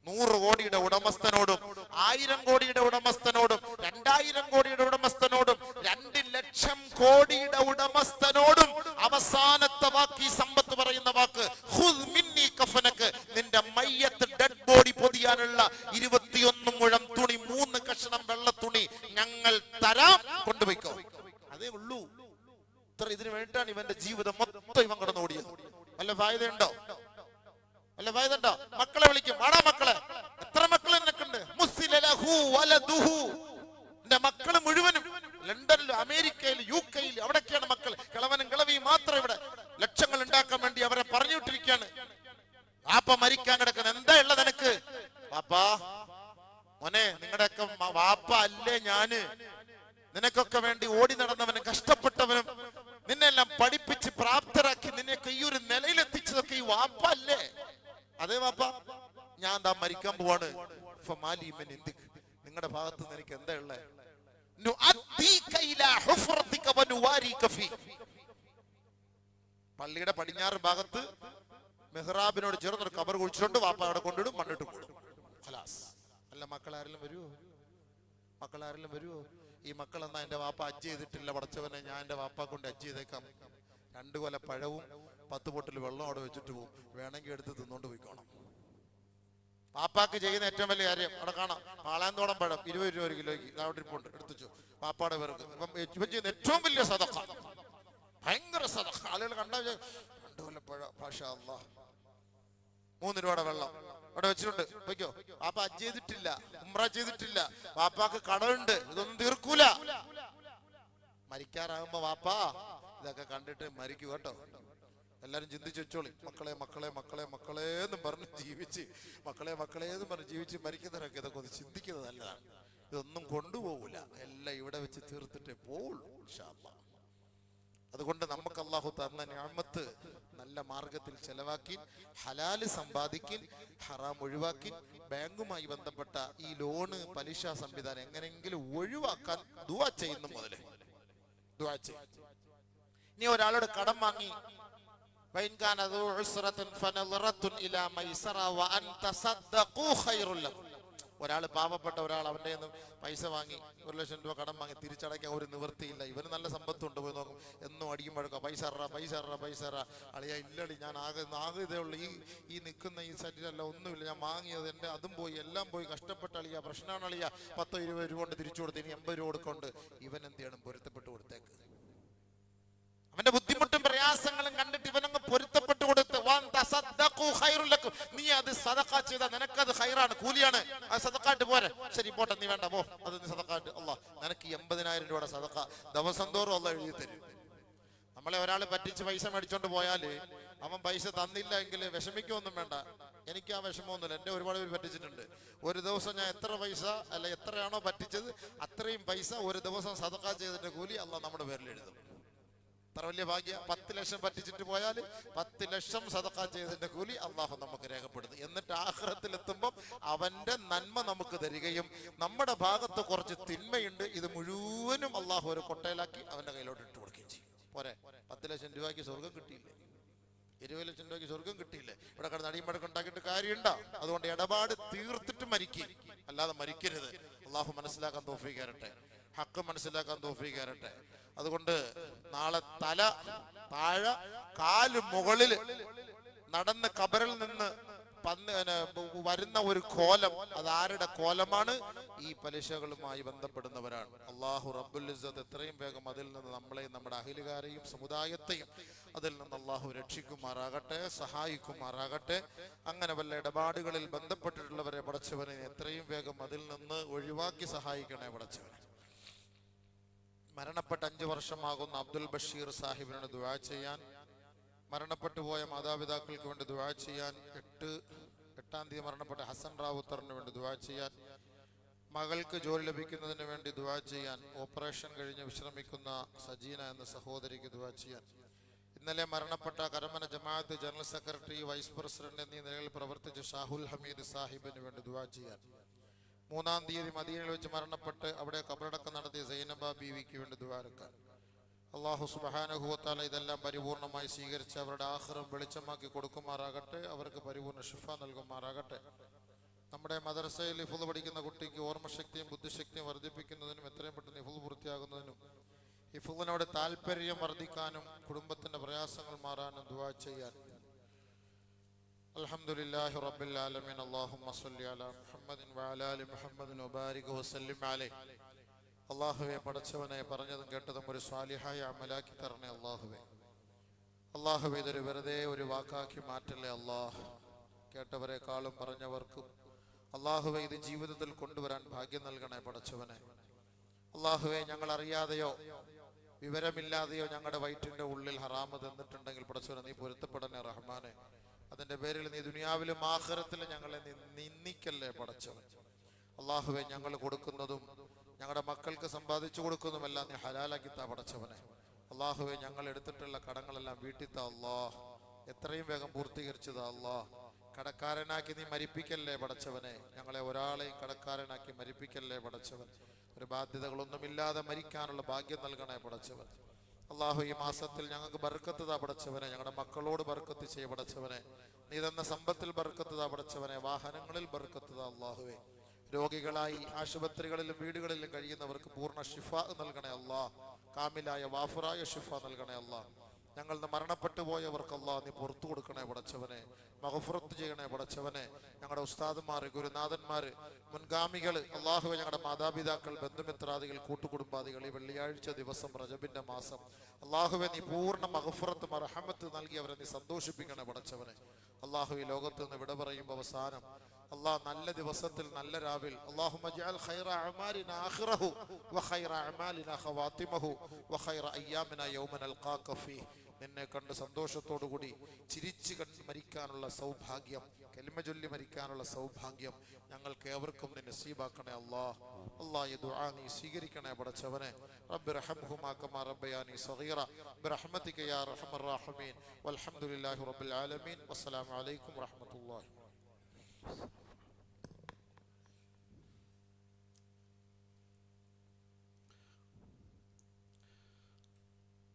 100 കോടിയുടെ ഉടമസ്ഥനോടും 1000 കോടിയുടെ ഉടമസ്ഥനോടും 2000 കോടിയുടെ ഉടമസ്ഥനോടും 2 ലക്ഷം കോടിയുടെ ഉടമസ്ഥനോടും അവസാനത്തെ വാക്ക്, ഈ സമ്പത്ത് പറയുന്ന വാക്ക് ഖുദ് മിന്നി കഫനക്, നിന്റെ മയ്യത്ത് ഡെഡ് ബോഡി പൊതിയാനുള്ള 21 മുഴം തുണി, 3 കഷണം വെള്ള തുണി ഞങ്ങൾ തരാം, കൊണ്ടുപോയിക്കോ. അതേ ഉള്ളൂ. ഇത്ര ഇതിനു വേണ്ടിയിട്ടാണ് ഇവന്റെ ജീവിതം മൊത്തം ഇവൻ കടന്നോടിയത്. വല്ല ഫായതയുണ്ടോ? വല്ല ഫായതയുണ്ടോ? മക്കളെ വിളിക്കും, ആടാ മക്കളെ, എത്ര മക്കൾ നിനക്കുണ്ട്? മുസ്സില ലഹു വലദുഹു. എന്റെ മക്കള് മുഴുവനും ലണ്ടനിലും അമേരിക്കയിലും UK-യിൽ അവിടൊക്കെയാണ് മക്കൾ. കിളവനും കിളവിയും മാത്രം ഇവിടെ ലക്ഷങ്ങൾ ഉണ്ടാക്കാൻ വേണ്ടി അവരെ പറഞ്ഞു വിട്ടിരിക്കുകയാണ്. വാപ്പ മരിക്കാൻ കിടക്കുന്ന, എന്താ ഉള്ളത് നിനക്ക്? വാപ്പാ, മോനെ, നിങ്ങളുടെയൊക്കെ വാപ്പ അല്ലേ ഞാന്? നിനക്കൊക്കെ വേണ്ടി ഓടി നടന്നവനും കഷ്ടപ്പെട്ടവനും നിന്നെല്ലാം പഠിപ്പിച്ച് പ്രാപ്തരാക്കി നിന്നെയൊക്കെ ഈ ഒരു നിലയിലെത്തിച്ചതൊക്കെ ഈ വാപ്പ അല്ലേ? അതേ വാപ്പ, ഞാൻ എന്താ മരിക്കാൻ പോവാണ്. നിങ്ങളുടെ ഭാഗത്ത് നിന്ന് എനിക്ക് എന്താ ഉള്ളേ? പള്ളിയുടെ പടിഞ്ഞാറ് ഭാഗത്ത് മെഹ്റാബിനോട് ചേർന്നൊരു കബർ കുഴിച്ചിട്ടുണ്ട്. വാപ്പ അവിടെ കൊണ്ടിടും, മണ്ണിട്ട് കൂടും. അല്ല, മക്കളാരെങ്കിലും വരുമോ? മക്കളാരെങ്കിലും വരുമോ? ഈ മക്കൾ എന്നാ എന്റെ വാപ്പ ഹജ്ജ് ചെയ്തിട്ടില്ല, പടച്ചവനെ ഞാൻ എന്റെ വാപ്പ കൊണ്ട് ഹജ്ജ് ചെയ്തേക്കാം. 2 കൊല പഴവും 10 ബോട്ടിൽ വെള്ളം അവിടെ വെച്ചിട്ട് പോകും, വേണമെങ്കിൽ എടുത്ത് തിന്നോണ്ട് പോയിക്കോണം. പാപ്പാക്ക് ചെയ്യുന്ന ഏറ്റവും വലിയ കാര്യം അവിടെ കാണാം, പാളാന്തോളം പഴം 20 രൂപ 1 കിലോയ്ക്ക് അവിടെ ഇരിപ്പുണ്ട്, എടുത്തുവെച്ചു പാപ്പാടെ പേർക്ക്. ഇപ്പം ചെയ്യുന്ന ഏറ്റവും വലിയ സദഖ, ഭയങ്കര സദഖ. ആളുകൾ കണ്ടാൽ 2 കൊല പഴം, മാഷാ അല്ലാഹ്, 3 രൂപയുടെ വെള്ളം അവിടെ വെച്ചിട്ടുണ്ട്, വയ്ക്കോ. പാപ്പ ഹജ്ജ് ചെയ്തിട്ടില്ല, ഉംറ ചെയ്തിട്ടില്ല, പാപ്പാക്ക് കടമുണ്ട്, ഇതൊന്നും തീർക്കൂല. മരിക്കാറാകുമ്പോ വാപ്പാ ഇതൊക്കെ കണ്ടിട്ട് മരിക്കൂ കേട്ടോ. എല്ലാരും ചിന്തിച്ചു വെച്ചോളി. മക്കളെ മക്കളെ മക്കളെ മക്കളെ എന്നും പറഞ്ഞ് ജീവിച്ച്, മക്കളെ മക്കളെ എന്നും പറഞ്ഞ് ജീവിച്ച് മരിക്കുന്നവരൊക്കെ ഇതൊക്കെ ഒന്ന് ചിന്തിക്കുന്നത് നല്ലതാണ്. ഇതൊന്നും കൊണ്ടുപോകൂല, എല്ലാം ഇവിടെ വെച്ച് തീർത്തിട്ടേ പോവുള്ളൂ ഇൻഷാ അല്ലാഹ്. അതുകൊണ്ട് നമുക്ക് അല്ലാഹു തന്ന നിഅമത്ത് നല്ല മാർഗത്തിൽ ചെലവാക്കി, ഹലാല് സമ്പാദിക്കി, ഹറാം ഒഴിവാക്കി, ബാങ്കുമായി ബന്ധപ്പെട്ട ഈ ലോണ് പലിശ സംവിധാനം എങ്ങനെയെങ്കിലും ഒഴിവാക്കാൻ ദുആ ചെയ്യുന്ന മുതലേ ദുആ ചെയ്യും. ഇനി ഒരാളോട് കടം വാങ്ങി, ഒരാൾ പാവപ്പെട്ട ഒരാൾ അവന്റെ പൈസ വാങ്ങി 1 ലക്ഷം രൂപ കടം വാങ്ങി, തിരിച്ചടയ്ക്കാൻ ഒരു നിവൃത്തിയില്ല. ഇവന് നല്ല സമ്പത്തുണ്ട്, പോയി നോക്കും, എന്നും അടിക്കുമ്പോഴൊക്കെ പൈസ അളിയാ, ഇല്ലടി, ഞാൻ ആകെ ഇതേ ഉള്ളു, ഈ നിൽക്കുന്ന ഈ സൈറ്റിലല്ല, ഒന്നുമില്ല, ഞാൻ വാങ്ങിയത് എൻ്റെ അതും പോയി, എല്ലാം പോയി, കഷ്ടപ്പെട്ട അളിയ, പ്രശ്നമാണ് അളിയ, 10-20 രൂപ കൊണ്ട് തിരിച്ചു കൊടുത്ത്, ഇനി 80 രൂപ കൊടുക്കൊണ്ട്. ഇവൻ എന്ത് ചെയ്യണം? പൊരുത്തപ്പെട്ട് കൊടുത്തേക്ക്. അവന്റെ ബുദ്ധിമുട്ടും പ്രയാസങ്ങളും കണ്ടിട്ട് ഇവനങ്ങ് പൊരുത്തപ്പെട്ട് കൊടുത്ത്, നീ അത് സദഖ ചെയ്താൽ നിനക്കത് ഖൈറാണ്, കൂലിയാണ്, അത് സദഖായിട്ട് പോരെ. ശരി പോട്ടെ, നീ വേണ്ട പോ, അത് നീ സദഖായിട്ട്, അല്ലാഹ് നിനക്ക് 80,000 രൂപയുടെ സദഖ ദിവസം തോറും അല്ലാഹ് എഴുതി തരും. നമ്മളെ ഒരാൾ പറ്റിച്ച് പൈസ മേടിച്ചോണ്ട് പോയാല് അവൻ പൈസ തന്നില്ല എങ്കിൽ വിഷമിക്കൊന്നും വേണ്ട. എനിക്ക് ആ വിഷമമൊന്നുമില്ല, എന്നെ ഒരുപാട് പേര് പറ്റിച്ചിട്ടുണ്ട്. ഒരു ദിവസം ഞാൻ എത്ര പൈസ അല്ല എത്രയാണോ പറ്റിച്ചത് അത്രയും പൈസ ഒരു ദിവസം സദഖ ചെയ്തതിന്റെ കൂലി അല്ലാഹ് നമ്മുടെ പേരിൽ എഴുതും. അത്ര വലിയ ഭാഗ്യ. 10 ലക്ഷം പറ്റിച്ചിട്ട് പോയാൽ 10 ലക്ഷം സദഖ ചെയ്തതിന്റെ കൂലി അള്ളാഹു നമുക്ക് രേഖപ്പെടുത്തും. എന്നിട്ട് ആഖിറത്തിൽ എത്തുമ്പോൾ അവന്റെ നന്മ നമുക്ക് തരികയും, നമ്മുടെ ഭാഗത്ത് കുറച്ച് തിന്മയുണ്ട്, ഇത് മുഴുവനും അള്ളാഹു ഒരു കൊട്ടയിലാക്കി അവന്റെ കയ്യിലോട്ട് ഇട്ട് കൊടുക്കുകയും ചെയ്യും. പോരെ, 10 ലക്ഷം രൂപയ്ക്ക് സ്വർഗം കിട്ടിയില്ലേ? 20 ലക്ഷം രൂപയ്ക്ക് സ്വർഗം കിട്ടിയില്ലേ? ഇവിടെ കിടന്ന് അടിമടക്കം ഉണ്ടാക്കിയിട്ട് കാര്യമുണ്ടോ? അതുകൊണ്ട് ഇടപാട് തീർത്തിട്ട് മരിക്കുക, അല്ലാതെ മരിക്കരുത്. അള്ളാഹു മനസ്സിലാക്കാൻ തൗഫീഖ് തരട്ടെ, ഹക്ക് മനസ്സിലാക്കാൻ തൗഫീഖ് തരട്ടെ. അതുകൊണ്ട് നാളെ തല താഴെ കാല് മുകളിൽ നടന്ന് ഖബറിൽ നിന്ന് വരുന്ന ഒരു കോലം, അത് ആരുടെ കോലമാണ്? ഈ പലിശകളുമായി ബന്ധപ്പെടുന്നവരാണ്. അല്ലാഹു റബ്ബുൽ ഇസ്സത്ത് എത്രയും വേഗം അതിൽ നിന്ന് നമ്മളെയും നമ്മുടെ അഹിലുകാരെയും സമുദായത്തെയും അതിൽ നിന്ന് അല്ലാഹു രക്ഷിക്കുമാറാകട്ടെ, സഹായിക്കുമാറാകട്ടെ. അങ്ങനെ വല്ല ഇടപാടുകളിൽ ബന്ധപ്പെട്ടിട്ടുള്ളവരെ പടച്ചവനെ എത്രയും വേഗം അതിൽ നിന്ന് ഒഴിവാക്കി സഹായിക്കണേ പടച്ചവനെ. മരണപ്പെട്ട 5 വർഷമാകുന്ന അബ്ദുൽ ബഷീർ സാഹിബിനോട് ദുആ ചെയ്യാൻ, മരണപ്പെട്ടു പോയ മാതാപിതാക്കൾക്ക് വേണ്ടി ദുആ ചെയ്യാൻ, 8-ാം തീയതി മരണപ്പെട്ട ഹസൻ റാവുത്തറിന് വേണ്ടി ദുആ ചെയ്യാൻ, മകൾക്ക് ജോലി ലഭിക്കുന്നതിന് വേണ്ടി ദുആ ചെയ്യാൻ, ഓപ്പറേഷൻ കഴിഞ്ഞ് വിശ്രമിക്കുന്ന സജീന എന്ന സഹോദരിക്ക് ദുആ ചെയ്യാൻ, ഇന്നലെ മരണപ്പെട്ട കരമന ജമാഅത്ത് ജനറൽ സെക്രട്ടറി, വൈസ് പ്രസിഡന്റ് എന്നീ നിലയിൽ പ്രവർത്തിച്ച ഷാഹുൽ ഹമീദ് സാഹിബിന് വേണ്ടി ദുആ ചെയ്യാൻ, 3-ാം തീയതി മദീനയിൽ വെച്ച് മരണപ്പെട്ട് അവിടെ ഖബറടക്കം നടത്തിയ സൈനബ ബീവിക്ക് വേണ്ടി ദുആ എടുക്കാൻ. അല്ലാഹു സുബ്ഹാനഹു വ തആല ഇതെല്ലാം പരിപൂർണമായി സ്വീകരിച്ച് അവരുടെ ആഖിറം വെളിച്ചമാക്കി കൊടുക്കുമാറാകട്ടെ, അവർക്ക് പരിപൂർണ്ണ ശിഫ നൽകുമാറാകട്ടെ. നമ്മുടെ മദ്രസയിൽ ഹിഫ്ള് പഠിക്കുന്ന കുട്ടിക്ക് ഓർമ്മശക്തിയും ബുദ്ധിശക്തിയും വർദ്ധിപ്പിക്കുന്നതിനും എത്രയും പെട്ടെന്ന് ഹിഫ്ള് പൂർത്തിയാകുന്നതിനും ഹിഫ്ളിനോട് താല്പര്യം വർദ്ധിക്കാനും കുടുംബത്തിന്റെ പ്രയാസങ്ങൾ മാറാനും ദുആ ചെയ്യാൻ. അൽഹംദുലില്ലാഹി റബ്ബിൽ ആലമീൻ. അല്ലാഹുമ്മ സ്വല്ലി അലാ മുഹമ്മദിൻ വഅലാ ആലി മുഹമ്മദിൻ വബാരിക് വസല്ലിം അലൈഹി. അല്ലാഹുവേ, പടച്ചവനെ, പറഞ്ഞതും കേട്ടതും ഒരു സ്വാലിഹായ അമലാക്കി തരണേ അല്ലാഹുവേ. അല്ലാഹുവേ, ഇതൊരു വെറുതെ ഒരു വാക്കാക്കി മാറ്റല്ലേ അല്ലാഹ്. കേട്ടവരെക്കാളും പറഞ്ഞവർക്കും അല്ലാഹുവേ ഇത് ജീവിതത്തിൽ കൊണ്ടുവരാൻ ഭാഗ്യം നൽകണേ പടച്ചവനെ. അല്ലാഹുവേ, ഞങ്ങൾ അറിയാതെയോ വിവരമില്ലാതെയോ ഞങ്ങളുടെ വയറ്റിന്റെ ഉള്ളിൽ ഹറാമ് തന്നിട്ടുണ്ടെങ്കിൽ പടച്ചവനെ നീ പൊരുത്തപ്പെടണേ റഹ്മാനെ. അതിന്റെ പേരിൽ നീ ദുനിയാവിലും ആഖിറത്തിലും ഞങ്ങളെ നിന്ദിക്കല്ലേ പടച്ചവൻ. അല്ലാഹുവേ, ഞങ്ങൾ കൊടുക്കുന്നതും ഞങ്ങളുടെ മക്കൾക്ക് സമ്പാദിച്ചു കൊടുക്കുന്നതുമെല്ലാം നീ ഹലാലാക്കി താ പടച്ചവനെ. അല്ലാഹുവേ, ഞങ്ങൾ എടുത്തിട്ടുള്ള കടങ്ങളെല്ലാം വീട്ടിൽ താ അല്ലാഹ്. എത്രയും വേഗം പൂർത്തീകരിച്ചതാ അല്ലാഹ്. കടക്കാരനാക്കി നീ മരിപ്പിക്കല്ലേ പടച്ചവനെ. ഞങ്ങളെ ഒരാളെയും കടക്കാരനാക്കി മരിപ്പിക്കല്ലേ പടച്ചവൻ. ഒരു ബാധ്യതകളൊന്നുമില്ലാതെ മരിക്കാനുള്ള ഭാഗ്യം നൽകണേ പടച്ചവൻ. അല്ലാഹു, ഈ മാസത്തിൽ ഞങ്ങൾക്ക് ബർക്കത്ത് താ പടച്ചവനെ. ഞങ്ങളുടെ മക്കളോട് ബർക്കത്ത് ചെയ്യ പടച്ചവനെ. നീ തന്ന സമ്പത്തിൽ ബർക്കത്ത് താ പടച്ചവനെ. വാഹനങ്ങളിൽ ബർക്കത്ത് താ അല്ലാഹുവേ. രോഗികളായി ആശുപത്രികളിലും വീടുകളിലും കഴിയുന്നവർക്ക് പൂർണ്ണ ശിഫ നൽകണേ അല്ലാഹ്. കാമിലായ വാഫറായ ശിഫ നൽകണേ അല്ലാഹ്. ഞങ്ങൾ മരണപ്പെട്ടു പോയവർക്ക് അല്ലാഹ് നീ പുറത്തു കൊടുക്കണേ പടച്ചവനെ. മഗ്ഫിറത്ത് ചെയ്യണേ പടച്ചവനെ. ഞങ്ങളുടെ ഉസ്താദുമാർ, ഗുരുനാഥന്മാർ, മുൻഗാമികൾ, അല്ലാഹുവേ, ഞങ്ങളുടെ മാതാപിതാക്കൾ, ബന്ധുമിത്രാദികൾ, കൂട്ടുകുടുംബാദികൾ, ഈ വെള്ളിയാഴ്ച ദിവസം റജബിന്റെ മാസം അല്ലാഹുവേ നീ പൂർണ്ണ മഗ്ഫിറത്ത് മർഹമത്ത് നൽകി അവരെ നീ സന്തോഷിപ്പിക്കണേ പടച്ചവനെ. അല്ലാഹു, ഈ ലോകത്ത് നിന്ന് വിട പറയുമ്പോൾ അവസാനം അല്ലാഹ് നല്ല ദിവസത്തിൽ നല്ല രാവിൽ അല്ലാഹുമ്മ ജഅൽ ഖൈറ അഅമാലിനാ ആഖിറഹു വ ഖൈറ അഅമാലിനാ ഖവാതിമഹു വ ഖൈറ അയ്യാമിനാ യൗമ നൽഖാക ഫീഹി. നിന്നെ കണ്ട് സന്തോഷത്തോടു കൂടി ചിരിച്ചു കണ്ട് മരിക്കാനുള്ള സൗഭാഗ്യം, കലിമ ചൊല്ലി മരിക്കാനുള്ള സൗഭാഗ്യം ഞങ്ങൾക്ക് ഏവർക്കും നീ നസീബാക്കണേ അല്ലാഹ്. അല്ലാഹ്, ഈ ദുആ നീ സ്വീകരിക്കണേ പടച്ചവനെ. റബ്ബി റഹ്മഹുമാ കമാ റബ്ബയാനി സഗീറ ബിറഹ്മതിക യാ അർഹമർ റഹീമീൻ. വൽഹംദുലില്ലാഹി റബ്ബിൽ ആലമീൻ. വസ്സലാമു അലൈക്കും വറഹ്മത്തുള്ളാഹി.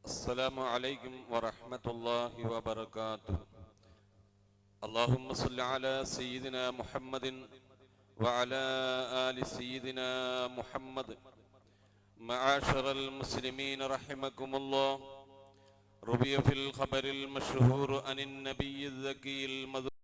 السلام عليكم ورحمة الله وبركاته. اللهم صل على سيدنا محمد وعلى آل سيدنا محمد. معاشر المسلمين رحمكم الله، روي في الخبر المشهور عن النبي الذكي المذكور